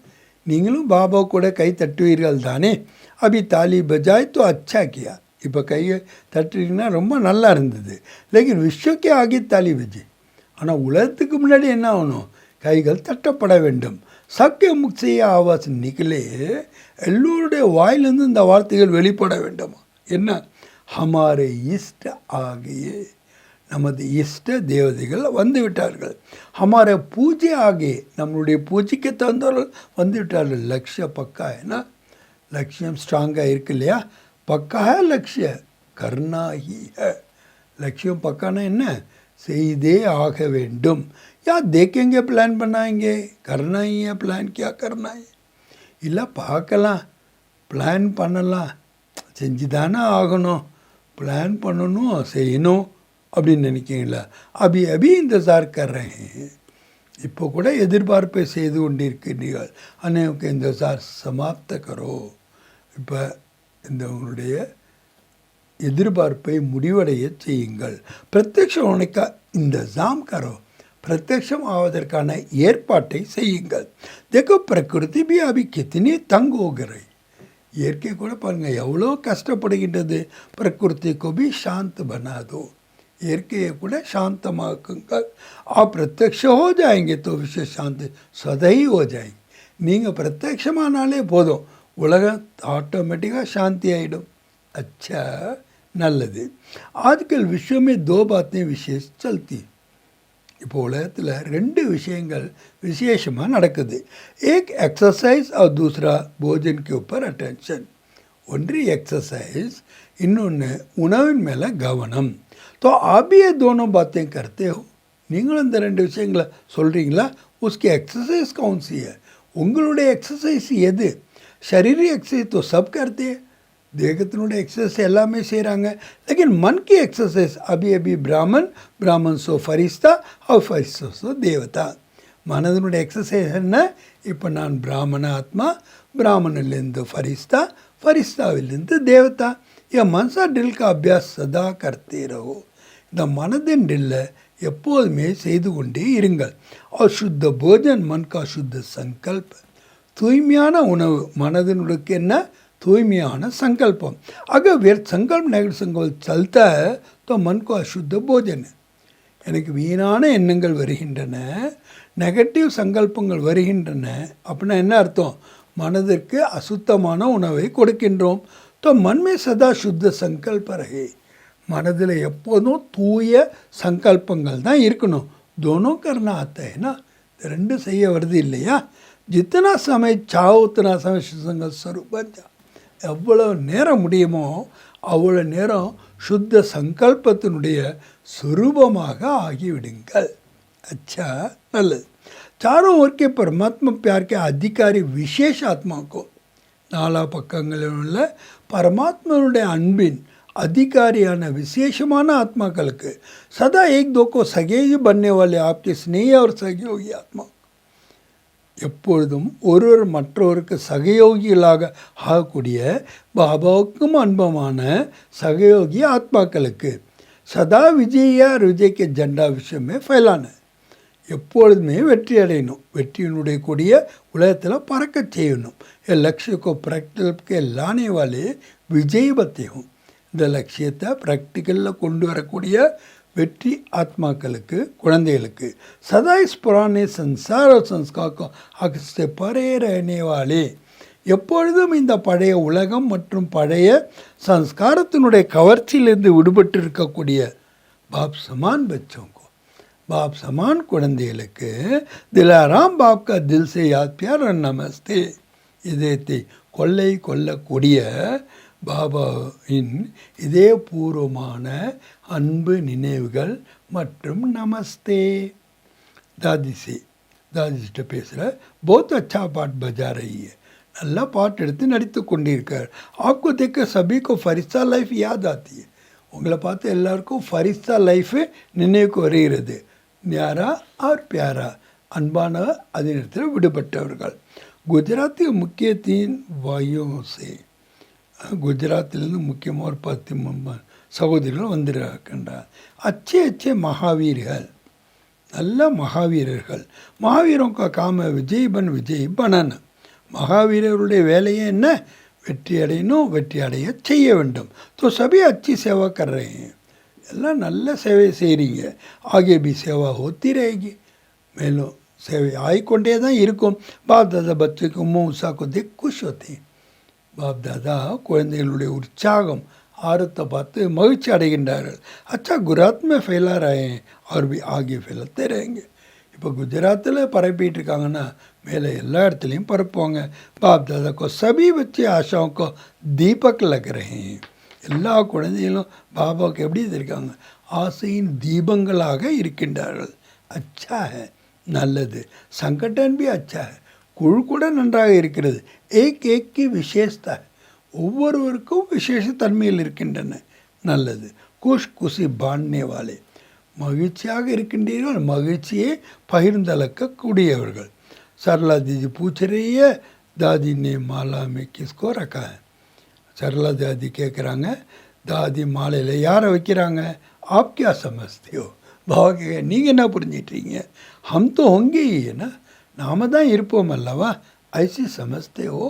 நீங்களும் பாபா கூட கை தட்டுவீர்கள் தானே அபி தாலி பஜாய் தோ அச்சா கியா இப்போ கையை தட்டுறீங்கன்னா ரொம்ப நல்லா இருந்தது லேக்கின் விஸ்வக்கே ஆகி தாலி பஜாய் ஆனால் உலகத்துக்கு முன்னாடி என்ன ஆகணும் கைகள் தட்டப்பட வேண்டும் சக்கிய முக்திய ஆவாஸ் நிக்கலே எல்லோருடைய வாயிலிருந்து இந்த வார்த்தைகள் வெளிப்பட வேண்டுமா என்ன ஹமாரே இஷ்ட ஆகியே நமது இஷ்ட தேவதைகள் வந்து விட்டார்கள். हमारे पूजे आगे நம்மளுடைய பூஜைக்கு தந்தவர்கள் வந்து விட்டார்கள். லட்சிய பக்கா ஏன்னா லட்சியம் ஸ்ட்ராங்காக இருக்கு இல்லையா. பக்கா है लक्ष्य करना ही है. லட்சியம் பக்கானா என்ன, செய்தே ஆக வேண்டும். या देखेंगे प्लान बनाएंगे, करना ही है प्लान, क्या करना है இல்லை பார்க்கலாம் பிளான் பண்ணலாம், செஞ்சு தானே ஆகணும், பிளான் பண்ணணும் செய்யணும் அப்படின்னு நினைக்கிறீங்களா. அபி அபி இந்தசார் கர்றேன், இப்போ கூட எதிர்பார்ப்பை செய்து கொண்டிருக்கிறீர்கள். அனைவருக்கு இந்தசார் சமாப்த கரோ, இப்போ இந்த உங்களுடைய எதிர்பார்ப்பை முடிவடைய செய்யுங்கள். பிரத்யக்ஷம் உனக்கா இந்தசாம் கரோ, பிரத்யக்ஷம் ஆவதற்கான ஏற்பாட்டை செய்யுங்கள். देखो प्रकृति भी अभी कितनी तंग हो गई. இயற்கை கூட பாருங்கள் எவ்வளோ கஷ்டப்படுகின்றது. प्रकृति को भी शांत बना दो, இயற்கையை கூட சாந்தமாக்குங்கள். आप प्रत्यक्ष हो जाएंगे तो विश्व शांति सदा ही हो जाएंगे. நீங்கள் பிரத்யக்ஷமானாலே போதும், உலகம் ஆட்டோமேட்டிக்காக சாந்தி ஆகிடும். अच्छा நல்லது. आजकल विश्व में दो बातें विशेष चलती. இப்போ உலகத்தில் ரெண்டு விஷயங்கள் விசேஷமாக நடக்குது. एक एक्सरसाइज और दूसरा भोजन के ऊपर अटेंशन. ஒன்று எக்ஸசைஸ், இன்னொன்று உணவின் மேலே கவனம். तो आप भी ये दोनों बातें करते हो. நீங்களும் இந்த ரெண்டு விஷயங்களை சொல்கிறீங்களா. उसकी एक्सरसाइज कौन सी है, உங்களுடைய எக்ஸசைஸ் எது. शरीरी एक्सरसाइज तो सब करते हैं, தேகத்தினுடைய எக்ஸசைஸ் எல்லாமே செய்கிறாங்க. लेकिन मन की एक्सरसाइज अभी अभी ब्राह्मण सो फरिश्ता और फरिश्ता सो देवता. மனதனுடைய எக்ஸசைஸ் என்ன, இப்போ நான் பிராமண ஆத்மா, பிராமணிலிருந்து ஃபரிஸ்தா, ஃபரிஸ்தாவிலிருந்து தேவதா. என் மனசா டில் கா அபியாஸ் சதா கர்த்தே ரஹோ. இந்த மனதின் டில்லை எப்போதுமே செய்து கொண்டே இருங்கள். और शुद्ध भोजन मन का शुद्ध संकल्प. தூய்மையான உணவு மனதினுக்கு என்ன, தூய்மையான சங்கல்பம். अगर व्यर्थ संकल्प नेगेटिव संकल्प चलता है तो मन को अशुद्ध भोजन. எனக்கு வீணான எண்ணங்கள் வருகின்றன, நெகட்டிவ் சங்கல்பங்கள் வருகின்றன அப்படின்னா என்ன அர்த்தம், மனதிற்கு அசுத்தமான உணவை கொடுக்கின்றோம். तो मन में सदा शुद्ध संकल्प रहे. மனதில் எப்போதும் தூய சங்கல்பங்கள் தான் இருக்கணும். दोनों करना आता है ना, ரெண்டு செய்ய வருது இல்லையா. जितना समय चाहो उतना समय संकल्प स्वरूप बन जा. எவ்வளோ நேரம் முடியுமோ அவ்வளோ நேரம் சுத்த சங்கல்பத்தினுடைய சுரூபமாக ஆகிவிடுங்கள். अच्छा நல்லது. चारों ओर के परमात्मा प्यार के अधिकारी विशेष आत्मा को, நாலா பக்கங்களில் உள்ள பரமாத்மனுடைய அன்பின் அதிகாரியான விசேஷமான ஆத்மாக்களுக்கு सदा एक दो को सगेगी बनने वाले आपके स्नेह और सहयोगी आत्मा, எப்பொழுதும் ஒருவர் மற்றவருக்கு சகயோகிகளாக ஆகக்கூடிய பாபாவுக்கும் அன்பமான சகயோகி ஆத்மாக்களுக்கு சதா விஜயா விஜய்க்கு ஜெண்டா விஷயமே ஃபைலான, எப்பொழுதுமே வெற்றி அடையணும், வெற்றியினுடைய கூடிய உலகத்தில் பறக்க செய்யணும். லட்சிய को प्रैक्टिकल के लाने वाले विजय बते हूँ. இந்த லட்சியத்தை ப்ராக்டிக்கலில் கொண்டு வரக்கூடிய வெற்றி ஆத்மாக்களுக்கு, குழந்தைகளுக்கு सदा इस पुराने संसार और संस्कार को अक्सर परे रहने वाले, எப்பொழுதும் இந்த பழைய உலகம் மற்றும் பழைய சம்ஸ்காரத்தினுடைய கவர்ச்சியிலிருந்து விடுபட்டு இருக்கக்கூடிய பாப் சமான் பச்சோம் को, பாப் சமான் குழந்தைகளுக்கு திலாராம் பாப் கா தில் சே யாத் பியார் நமஸ்தே. இதயத்தை கொள்ளை கொள்ளக்கூடிய பாபாவின் இதயபூர்வமான அன்பு நினைவுகள் மற்றும் நமஸ்தே. தாதிஜிட்ட பேசுகிற बहुत अच्छा पाठ बजा रही है, நல்லா பாட்டு எடுத்து நடித்து கொண்டிருக்கார். आपको देखकर सभी को फरिश्ता லைஃப் याद आती है. உங்களை பார்த்து எல்லாருக்கும் ஃபரிஸ்தா லைஃபு நினைவுக்கு வருகிறது. न्यारा और प्यारा, அன்பான அதே நேரத்தில் விடுபட்டவர்கள். குஜராத்தி முக்கிய தீன் வாயோ சே, குஜராத்திலிருந்து முக்கியமாக ஒரு 10 சகோதரிகள் வந்திருக்கின்றார். அச்சே அச்சே மகாவீர்கள், நல்ல மகாவீரர்கள். மகாவீரோं காம விஜய் பனன. மகாவீரருடைய வேலையே என்ன, வெற்றி அடையணும், வெற்றி அடைய செய்ய வேண்டும். तो सभी अच्छी सेवा कर रहे हैं, எல்லாம் நல்ல சேவை செய்கிறீங்க. ஆगे भी सेवा होती रहेगी, மேலும் சேவை ஆகிக்கொண்டே தான் இருக்கும். பாப் தாதா பச்சைக்கு உம்மா உஷாக்கு தேக் குஷ் होते हैं. பாப் தாதா குழந்தைகளுடைய உற்சாகம் ஆரத்தை பார்த்து மகிழ்ச்சி அடைகின்றார்கள். அச்சா குஜராத் में फैला रहे हैं और भी आगे फैलाते रहेंगे. இப்போ குஜராத்தில் பரப்பிட்டு இருக்காங்கன்னா மேலே எல்லா இடத்துலையும் பரப்புவாங்க. பாப் தாதா को सभी बच्चे आशाओं को दीपक लग रहे हैं. எல்லா குழந்தைகளும் பாபாவுக்கு எப்படி இருக்காங்க? ஆசையின் தீபங்களாக இருக்கின்றார்கள். அச்சா ஹே, நல்லது. சங்கடன் பி அச்சா ஹே, குழு கூட நன்றாக இருக்கிறது. ஏக் ஏக்கி விசேஷத்தா, ஒவ்வொருவருக்கும் விசேஷ தன்மையில் இருக்கின்றன. நல்லது. குஷ் குஷி பாண்னே வாலே, மகிழ்ச்சியாக இருக்கின்றீர்கள், மகிழ்ச்சியை பகிர்ந்தளக்கக்கூடியவர்கள். सरला दीदी पूछ रही है दादी ने माला में किसको रखा है. सरला दादी கேட்குறாங்க, தாதி மாலையில் யாரை வைக்கிறாங்க? आप क्या समझते हो. பாபா கேட்க, நீங்கள் என்ன புரிஞ்சிட்றீங்க? हम तो होंगे ही है ना, நாம தான் இருப்போம் அல்லவா. ஐசி समझते हो,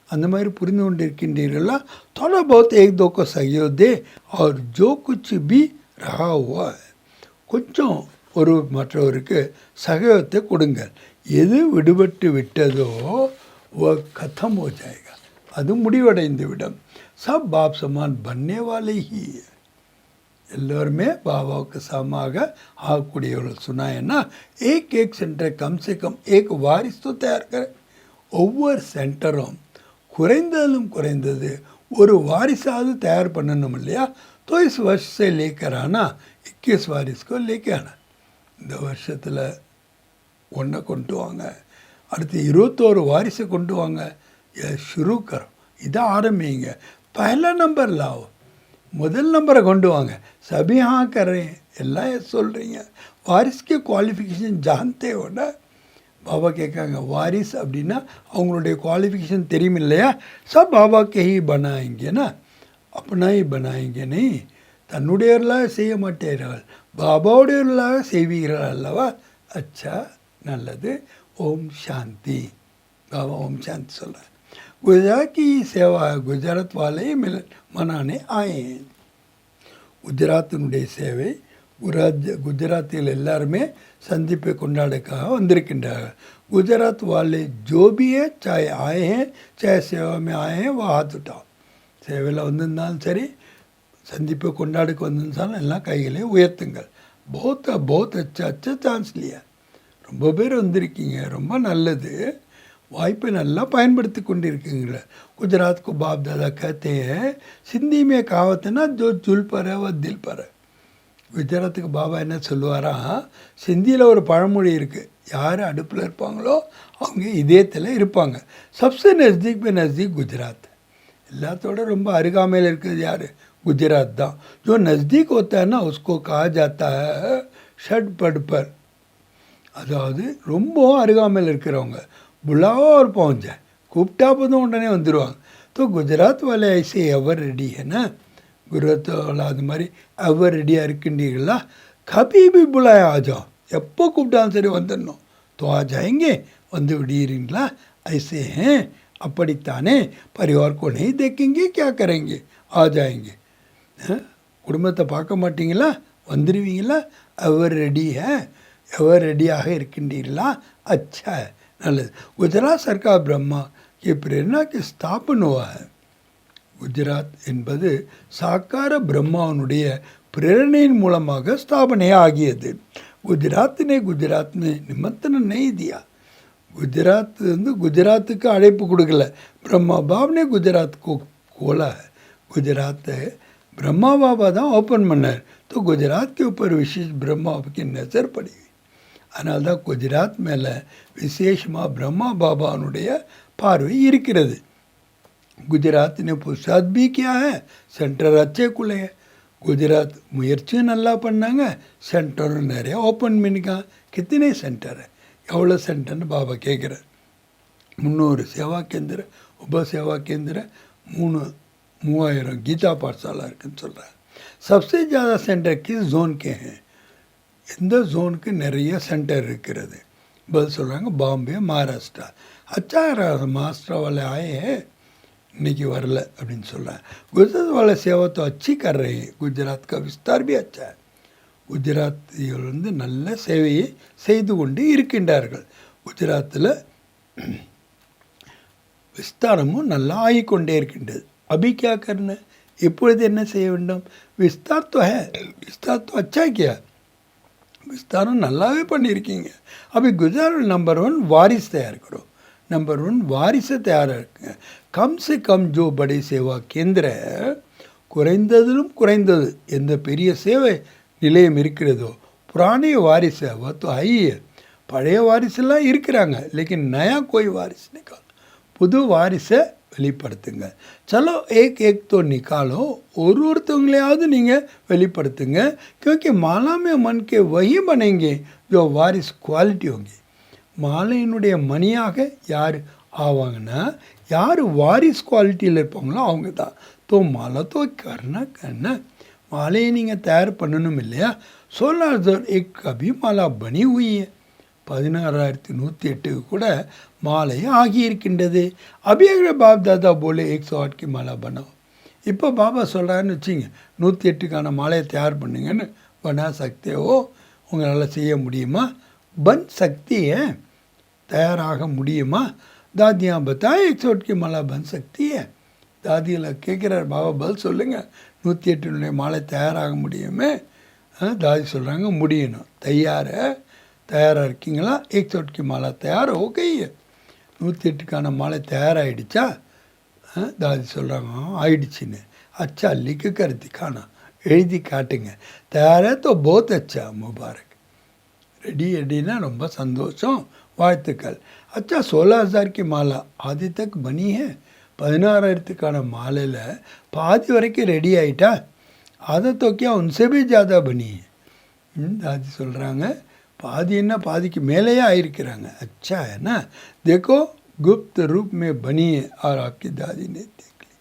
அந்த மாதிரி புரிந்து கொண்டு இருக்கின்றீர்களா. थोड़ा बहुत एक दो को सहयोग दे और जो कुछ भी रहा हुआ है, கொஞ்சம் ஒரு மற்றவருக்கு சகயோகத்தை கொடுங்கள். எது விடுபட்டு விட்டதோ கதம் हो जाएगा, அது முடிவடைந்து விடும். சப் பாப் சமான் பன்னே வாலே ஹி, எல்லோருமே பாபாவுக்கு சமமாக ஆகக்கூடியவர்கள். சொன்னாங்கன்னா ஏக் ஏக் சென்டர் கம் சே கம் ஏக் வாரிஸ் तो तैयार करें. ஒவ்வொரு சென்டரும் குறைந்தாலும் குறைந்தது ஒரு வாரிசாவது தயார் பண்ணணும் இல்லையா. तो इस वर्ष से लेकर आना 21 वारिस को लेके आना. இந்த வருஷத்தில் ஒன்றை கொண்டு வாங்க, அடுத்து 21 வாரிசை கொண்டு வாங்க. शुरू करो, இதை ஆரம்பிங்க. पहला नंबर लाओ, முதல் நம்பரை கொண்டு வாங்க. சபி हाँ कर रहे हैं, எல்லாம் சொல்கிறீங்க. வாரிஸ்க்கு குவாலிஃபிகேஷன் ஜான்தே होना. பாபா கேட்காங்க, வாரிஸ் அப்படின்னா அவங்களுடைய குவாலிஃபிகேஷன் தெரியும் இல்லையா. சப் பாபா கே ஹி பனாएंगे, अपना ही बनाएंगे नहीं. தன்னுடையவர்களாக செய்ய மாட்டீர்கள், பாபாவுடையவர்களாக செய்வீர்கள் அல்லவா. அச்சா, நல்லது. ஓம் சாந்தி. பாபா ஓம் சாந்தி சொல்கிறார். गुजरात की सेवा गुजरात वाले मिलन मनाने आए हैं. குஜராத்தினுடைய சேவை, குஜராத்தில் எல்லாருமே சந்திப்பை கொண்டாடுக்காக வந்திருக்கின்றார்கள். गुजरात वाले जो भी है, चाहे आए हैं चाहे सेवा में आए हैं, वह हाथ उठाओ. சேவையில் வந்திருந்தாலும் சரி, சந்திப்பை கொண்டாடுக்கு வந்திருந்தாலும் எல்லாம் கைகளை உயர்த்துங்கள். बहुत बहुत अच्छा சான்ஸ் लिया. ரொம்ப பேர் வந்திருக்கீங்க, ரொம்ப நல்லது. வாய்ப்பை நல்லா பயன்படுத்தி கொண்டிருக்கீங்கள. गुजरात को बाप दादा कहते हैं, सिंधी में कहावत है ना, जो जुल पर है वह दिल पर है. குஜராத்துக்கு பாபா என்ன சொல்லுவாராம், சிந்தியில் ஒரு பழமொழி இருக்குது, யார் அடுப்பில் இருப்பாங்களோ அவங்க இதயத்தில் இருப்பாங்க. சப்சே நஸ்தீக் பே நஸ்தீக் குஜராத், எல்லாத்தோட ரொம்ப அருகாமையில் இருக்கிறது யார்? குஜராத் தான். जो नज़दीक होता है ना, उसको कहा जाता है षड पड़ पर. அதாவது ரொம்ப அருகாமையில் இருக்கிறவங்க, बुलाओ और पहुँच जाए, கூப்பிட்டா போதும் உடனே வந்துடுவாங்க. तो गुजरात वाले ऐसे एवर रेडी है ना. குஜராத் वाला அது மாதிரி எவர் ரெடியாக இருக்கின்றீர்களா. கபி பி புலாயா ஆஜா, எப்போ கூப்பிட்டாலும் சரி வந்துடணும். तो आ जाएंगे, வந்து விடுகிறீங்களா. ऐसे हैं, அப்படித்தானே. परिवार को नहीं देखेंगे, क्या करेंगे, आ जाएंगे. குடும்பத்தை பார்க்க மாட்டீங்களா, வந்துடுவீங்களா. எவர் ரெடி है, எவர் ரெடியாக இருக்கின்றீர்களா. अच्छा है, நல்லது. गुजरात सरकार ब्रह्मा की प्रेरणा के स्थापन हुआ है. குஜராத் என்பது சாக்கார பிரம்மாவனுடைய பிரேரணையின் மூலமாக ஸ்தாபனை ஆகியது. குஜராத்தினே குஜராத்னு நிமந்தனம் नहीं दिया. குஜராத் குஜராத்துக்கு அழைப்பு கொடுக்கல, பிரம்மா பாப்னே குஜராத் கோலா है. குஜராத் ब्रह्मा बाबा தான் ஓப்பன் பண்ணார். तो गुजरात के ऊपर विशेष ब्रह्मा की नज़र पड़ी. அதனால தான் குஜராத் மேலே விசேஷமாக பிரம்மா பாபாவுடைய பார்வை இருக்கிறது. गुजरात ने पुरुषार्थ भी किया है, सेंटर अच्छे खुले हैं. गुजरात முயற்சியும் நல்லா பண்ணாங்க, சென்டரும் நிறைய ஓப்பன் பண்ணிக்காங்க. கித்தனை சென்டர், எவ்வளோ சென்டர்னு பாபா கேட்குறார். 300 சேவா கேந்திர, உப சேவா கேந்திர, 3000 கீதா பாடசாலா இருக்குன்னு சொல்கிறார். सबसे ज़्यादा सेंटर किस जोन के हैं, இந்த ஜோனுக்கு நிறைய சென்டர் இருக்கிறது. பதில் சொல்கிறாங்க, பாம்பே, மகாராஷ்டிரா. अच्छा महाराष्ट्र वाले आए हैं, இன்னைக்கு வரல அப்படின்னு சொல்கிறேன். गुजरात वाले सेवा तो अच्छी कर रहे हैं, गुजरात का विस्तार भी अच्छा है. குஜராத்திகள் நல்ல சேவையை செய்து கொண்டு இருக்கின்றார்கள். குஜராத்தில் விஸ்தாரமும் நல்லா ஆகிக்கொண்டே இருக்கின்றது. அபி क्या करना, இப்பொழுது என்ன செய்ய வேண்டும்? விஸ்தார் तो है, विस्तार तो अच्छा किया, விஸ்தாரம் நல்லாவே பண்ணியிருக்கீங்க. अभी गुजरात नंबर 1 वारिस तैयार करो. नंबर 1 वारिस तैयार रखங்க. कम से कम जो बड़े सेवा केंद्र है, குறைந்ததிலும் குறைந்தது எந்த பெரிய சேவை நிலையம் இருக்கிறதோ, புராணே வாரிசு वो तो है ही है. பழைய வாரிசெல்லாம் இருக்கிறாங்க, लेकिन नया कोई वारिस निकाल, புது வாரிசை வெளிப்படுத்துங்க. चलो एक एक तो निकालो, ஒருத்தவங்களையாவது நீங்கள் வெளிப்படுத்துங்க. क्योंकि माला में मन के वही बनेंगे जो वारिस क्वालिटी होंगे. மாலையினுடைய மணியாக யார் ஆவாங்கன்னா, யார் வாரிஸ் குவாலிட்டியில் இருப்பாங்களோ அவங்க தான். तो माला तो करना மாலையை நீங்கள் தயார் பண்ணணும் இல்லையா? 16,001 कभी माला बनी हुई है. 16,108 கூட மாலை ஆகியிருக்கின்றது. अभी अगर बाप दादा बोले 108 की माला बनाओ, இப்போ பாபா சொல்கிறான்னு வச்சுங்க, 108க்கான மாலையை தயார் பண்ணுங்கன்னு बना सकते हो. உங்களால் செய்ய முடியுமா? பன் சக்தி தயாராக முடியுமா? दादियाँ बताए 108 की माला बन सकती है. தாதியில் கேட்குறார் பாபா, பதில் சொல்லுங்கள், 108 மாலை தயாராக முடியுமே? தாதி சொல்கிறாங்க முடியணும். தயாராக இருக்கீங்களா? 108 की माला तैयार हो गई है. 108க்கான மாலை தயாராகிடுச்சா? தாதி சொல்கிறாங்க ஆயிடுச்சின்னு. அச்சா லிக்கு கர் திக்கானா, எழுதி காட்டுங்க. தயாரே तो बहुत अच्छा, मुबारक. ரெடினா ரொம்ப சந்தோஷம், வாழ்த்துக்கள். अच्छा 16,000 की माला आदि तक बनी है. 16,000க்கான மாலையில் பாதி வரைக்கும் ரெடி ஆகிட்டா? அதை தோக்கியா உன்சே भी ज़्यादा बनी है. தாதி சொல்கிறாங்க பாதி என்ன, பாதிக்கு மேலேயே ஆயிருக்கிறாங்க. अच्छा है ना, देखो गुप्त रूप में बनी है और आपकी दादी ने देख ली.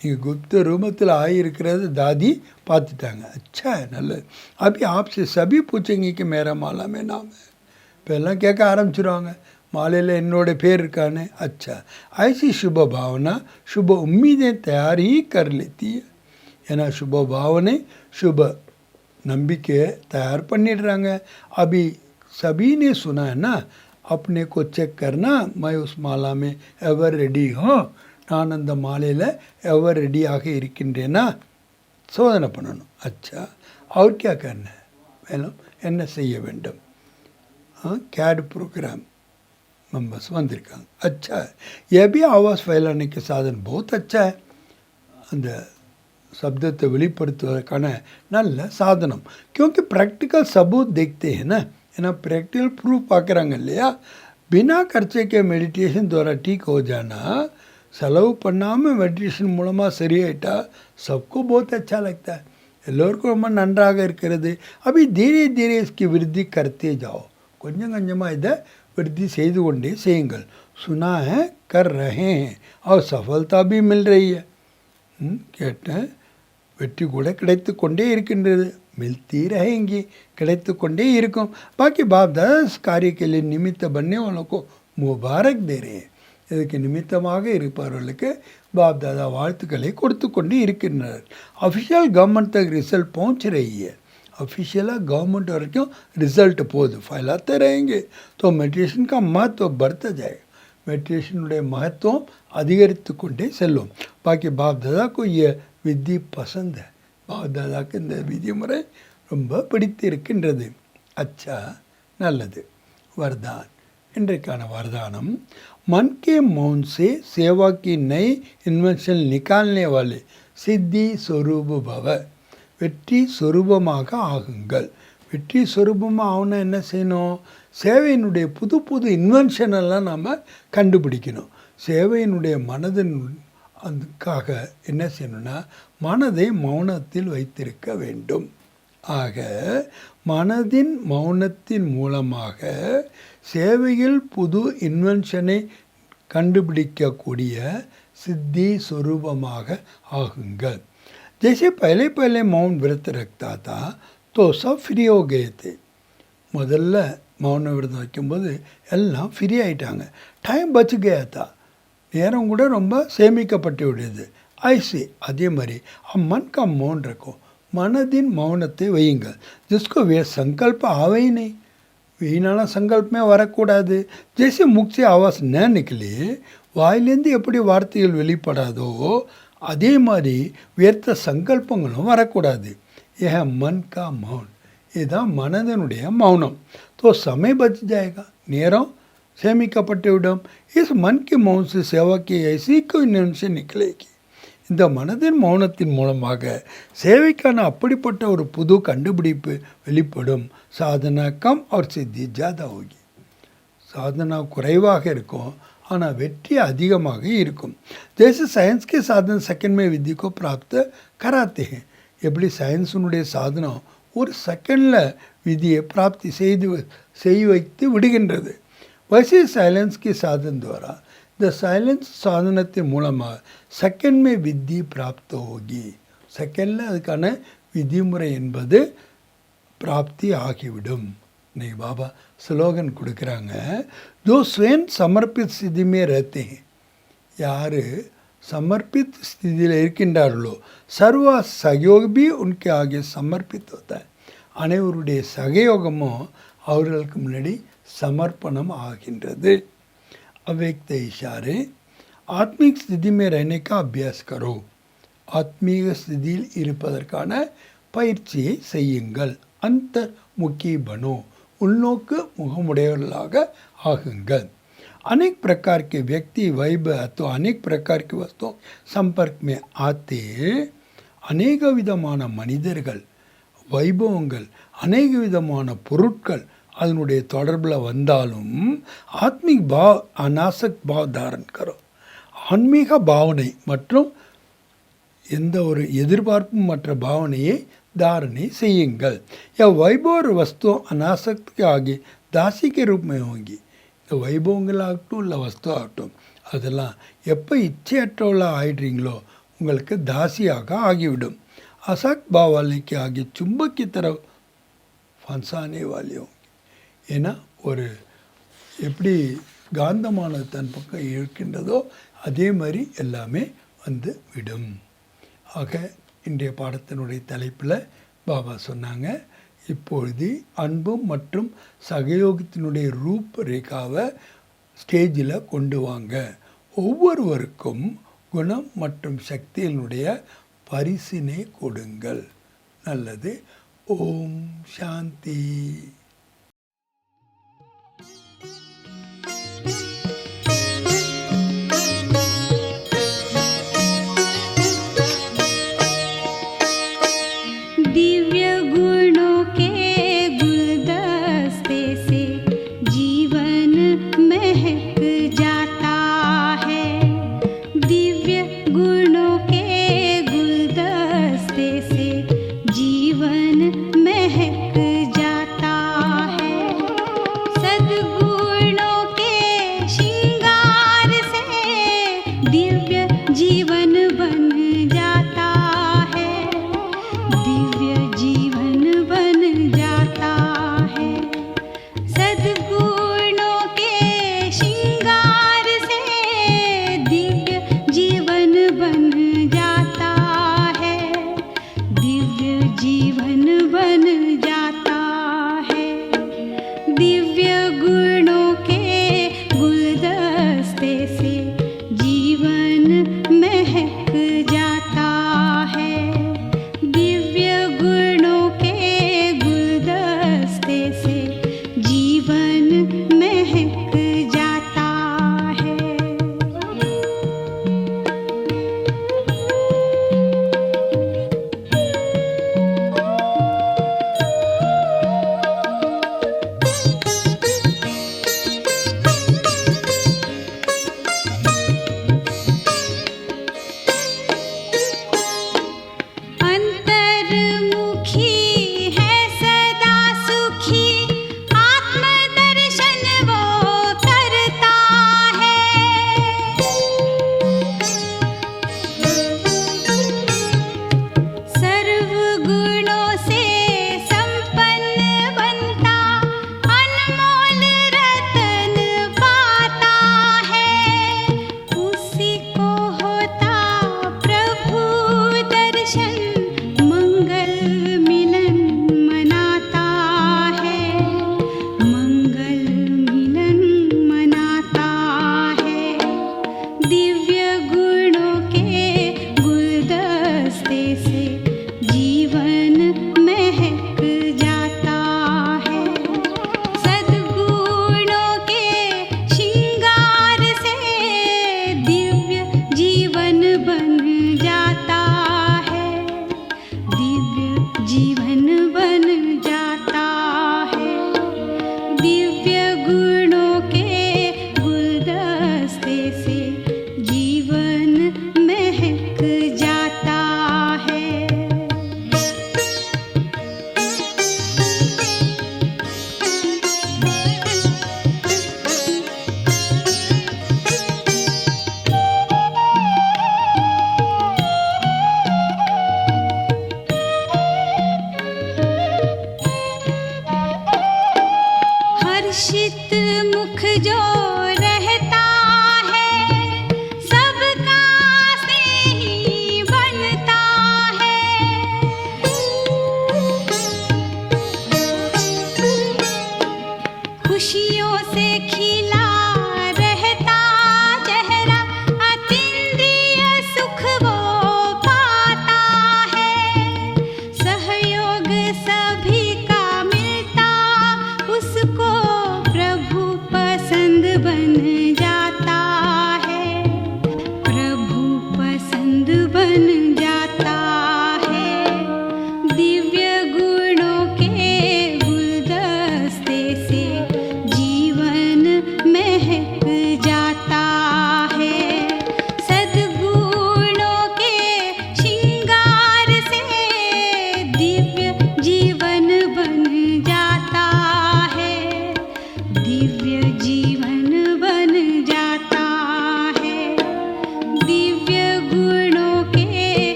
நீங்கள் गुप्त ரூபத்தில் ஆகியிருக்கிறது தாதி பார்த்துட்டாங்க. अच्छा है, நல்லது. अभी आपसे सभी पूछेंगे कि मेरा माला में नाम है. இப்போ எல்லாம் கேட்க ஆரம்பிச்சிடுவாங்க, மாலையில் என்னோட பேர் இருக்கான்னு. अच्छा, ऐसी शुभ भावना शुभ उम्मीदें तैयार ही कर लेती है. ஏன்னா शुभ भावனை शुभ நம்பிக்கையை தயார் பண்ணிடுறாங்க. अभी सभी ने सुना है ना, अपने को चेक करना, मैं उस माला में एवर रेडी हूँ. நான் அந்த மாலையில் எவர் ரெடியாக இருக்கின்றேன்னா சோதனை பண்ணணும். अच्छा, और क्या करना है? மேலும் என்ன செய்ய வேண்டும்? कैड प्रोग्राम मेंबर्स வந்திருக்காங்க. अच्छा है, यह भी आवाज़ फैलाने के साधन बहुत अच्छा है. அந்த சப்தத்தை வெளிப்படுத்துவதற்கான நல்ல சாதனம். क्योंकि प्रैक्टिकल सबूत देखते हैं ना, ஏன்னா ப்ராக்டிக்கல் ப்ரூஃப் பார்க்குறாங்க இல்லையா? बिना खर्चे के मेडिटेशन द्वारा ठीक हो जाना, செலவு பண்ணாமல் மெடிடேஷன் மூலமாக சரியாயிட்டா सबको बहुत अच्छा लगता है. எல்லோருக்கும் ரொம்ப நன்றாக இருக்கிறது. अभी धीरे धीरे इसकी वृद्धि करते जाओ. கொஞ்சம் கொஞ்சமாக இதை वृद्धि செய்து கொண்டே செய்யுங்கள். सुना है कर रहे हैं और सफलता भी मिल रही है. கேட்டேன், வெற்றி கூட கிடைத்து கொண்டே இருக்கின்றது. मिलती रहेंगी, கிடைத்து கொண்டே இருக்கும். बाकी बाप दादा इस कार्य के लिए निमित्त बनने वालों को मुबारक दे रहे हैं. இதுக்கு நிமித்தமாக இருப்பவர்களுக்கு பாப் தாதா வாழ்த்துக்களை கொடுத்து கொண்டு இருக்கின்றனர். அஃபிஷியல் கவர்மெண்ட் तक रिजल्ट पहुंच रही है. ऑफिशियलाக கவர்மெண்ட் வரைக்கும் ரிசல்ட் போகுது. फैलाते रहेंगे तो मेडिटेशन का महत्व बढ़ता जाएगा. மெடிடேஷனுடைய மகத்துவம் அதிகரித்து கொண்டே செல்லும். பாக்கி பாப் தாதா को ये विधि पसंद है. பாப் தாதாக்கு இந்த விதிமுறை ரொம்ப பிடித்து இருக்கின்றது. अच्छा, நல்லது. वरदान, இன்றைக்கான वरदाனம், मन के मौन से सेवा की नई इन्वेंशन निकालने वाले सिद्धि स्वरूप भव. வெற்றி சொரூபமாக ஆகுங்கள். வெற்றி சொரூபமாக ஆகுனா என்ன செய்யணும்? சேவையினுடைய புது புது இன்வென்ஷன் எல்லாம் நாம் கண்டுபிடிக்கணும். சேவையினுடைய மனதின் அதுக்காக என்ன செய்யணும்னா, மனதை மௌனத்தில் வைத்திருக்க வேண்டும். ஆக மனதின் மௌனத்தின் மூலமாக சேவையில் புது இன்வென்ஷனை கண்டுபிடிக்கக்கூடிய சித்தி स्वरूपமாக ஆகுங்கள். जैसे पहले पहले मौन व्रत रखता था तो सब फ्री हो गए थे. முதல்ல மௌன விரதம் வைக்கும்போது எல்லாம் ஃப்ரீ ஆகிட்டாங்க. டைம் பச்சு கயா, நேரம் கூட ரொம்ப சேமிக்கப்பட்டு விடுது. ஐசி அதே மாதிரி मन का मौन रखो, மனதின் மௌனத்தை வையுங்கள். जिसको वे संकल्प आवे ही नहीं, வீணான சங்கல்பமே வரக்கூடாது. ஜெய்சி முக் से आवाज़ न निकले, வாயிலேருந்து எப்படி வார்த்தைகள் வெளிப்படாதோ அதே மாதிரி உயர்த்த சங்கல்பங்களும் வரக்கூடாது. ஏன் மன் கா மௌன், இதுதான் மனதனுடைய மௌனம். तो समय बच जाएगा, நேரம் சேமிக்கப்பட்டு விடும். இஸ் மன் கி மௌன் से सेवा की ऐसी कोई निश्चय निकलेगी. இந்த மனதின் மௌனத்தின் மூலமாக சேவைக்கான அப்படிப்பட்ட ஒரு புது கண்டுபிடிப்பு வெளிப்படும். சாதனா கம் और सिद्धि ज़्यादा होगी. சாதனா குறைவாக இருக்கும், ஆனால் வெற்றி அதிகமாக இருக்கும். जैसे साइंस के साधन सेकंड में विधि को प्राप्त कराते हैं. எப்படி சயின்ஸினுடைய சாதனம் ஒரு செகண்டில் விதியை பிராப்தி செய்து வைத்து விடுகின்றது. वैसे साइलेंस के साधन द्वारा இந்த சைலன்ஸ் சாதனத்தின் மூலமாக செகண்ட் மே வித்தி பிராப்த होगी. செகண்டில் அதுக்கான விதிமுறை என்பது பிராப்தி ஆகிவிடும். இன்னைக்கு பாபா ஸ்லோகன் கொடுக்குறாங்க, जो स्वयं समर्पित स्थिति में रहते हैं. யார் समर्पित स्थितिயில் இருக்கின்றார்களோ சர்வ சகயோக भी उनके आगे समर्पित होता है. அனைவருடைய சகயோகமும் அவர்களுக்கு முன்னாடி சமர்ப்பணம் ஆகின்றது. अव्यक्त इशारे आत्मिक स्थिति में रहने का अभ्यास करो. ஆத்மீக ஸ்திதியில் இருப்பதற்கான பயிற்சியை செய்யுங்கள். अंतर्मुखी बनो, उल्नोक मुखमुடையவர்களாக ஆகுங்கள். अनेक प्रकार के व्यक्ति वैभव अथवा अनेक प्रकार की वस्तुओं संपर्क में आते. अनेक விதமான மனிதர்கள், வைபவங்கள், அநேக விதமான பொருட்கள் அதனுடைய தொடர்பில் வந்தாலும் ஆத்மிக் பாவ் அநாசக் பாவ் தாரன் கரும். ஆன்மீக பாவனை மற்றும் எந்த ஒரு எதிர்பார்ப்பும் மற்ற பாவனையை धारणे செய்யுங்கள். या वैभव और वस्तु अनासक्त के आगे दासी के रूप में होंगी. இந்த வைபவங்களாகட்டும் இல்லை வஸ்து ஆகட்டும், அதெல்லாம் எப்போ இச்சையற்றவளாக ஆயிடுறீங்களோ உங்களுக்கு தாசியாக ஆகிவிடும். அசக் பாவாலைக்கு ஆகி சும்பக்கி தர ஃபன்சானே வாலி होंगी. ஏன்னா ஒரு எப்படி காந்தமானது தன் பக்கம் இருக்கின்றதோ அதே மாதிரி எல்லாமே வந்து விடும். ஆக இன்றைய பாடத்தினுடைய தலைப்பில் பாபா சொன்னாங்க, இப்பொழுது அன்பு மற்றும் சகயோகத்தினுடைய ரூப் ரேகாவை ஸ்டேஜில் கொண்டு வாங்க. ஒவ்வொருவருக்கும் குணம் மற்றும் சக்தியினுடைய பரிசினை கொடுங்கள். நல்லது. ஓம் சாந்தி. महक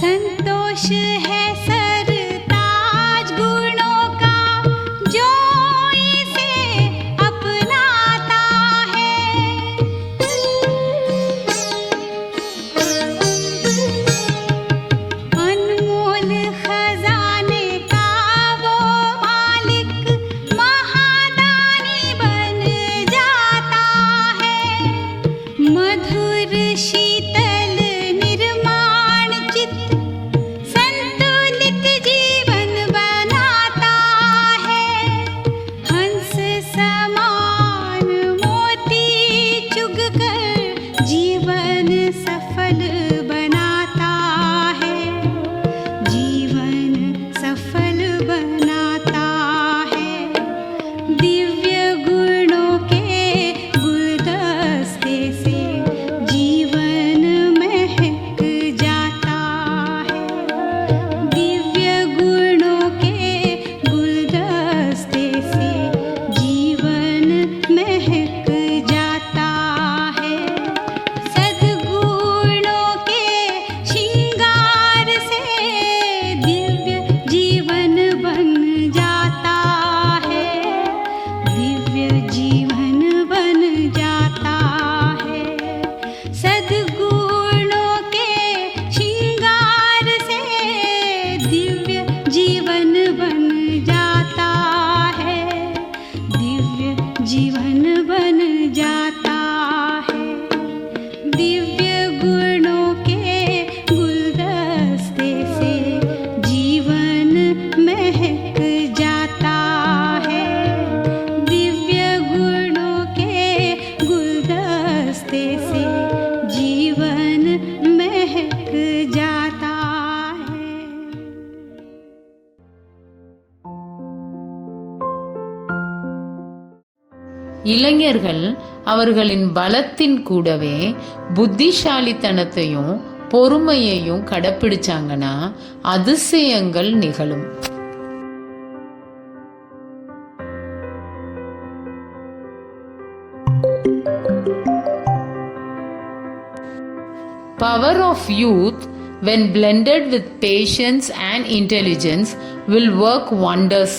संतोष है सरताज गुणों का जो इसे अपनाता है। अनमोल खजाने का वो मालिक महादानी बन जाता है। मधुर शीतल निर्माण चित्त संतुलित जीवन बनाता है। हंस समान मोती चुगकर जीवन सफल बनाता है। जीवन सफल बनाता है। दिव्य गुणों के गुलदस्ते से जीवन महक जाता है। दिव्य गुणों के गुलदस्ते से जीवन महक जाता है। सद्गुणों के श्रृंगार से दिव्य जीवन बन जाता है। दिव्य जीवन बन जाता है। सद्गुणों के श्रृंगार से दिव्य जीवन बन जाता है। दिव्य जीवन बन जाता है। दिव्य गुणों के गुलदस्ते से जीवन महक जाता है। दिव्य गुणों के गुलदस्ते से जीवन महक जाता है। இளைஞர்கள் அவர்களின் பலத்தின் கூடவே புத்திசாலித்தனத்தையும் பொறுமையையும் கடைப்பிடிச்சாங்கன்னா அதிசயங்கள் நிகழும். Power of youth, when blended with patience and intelligence, will work wonders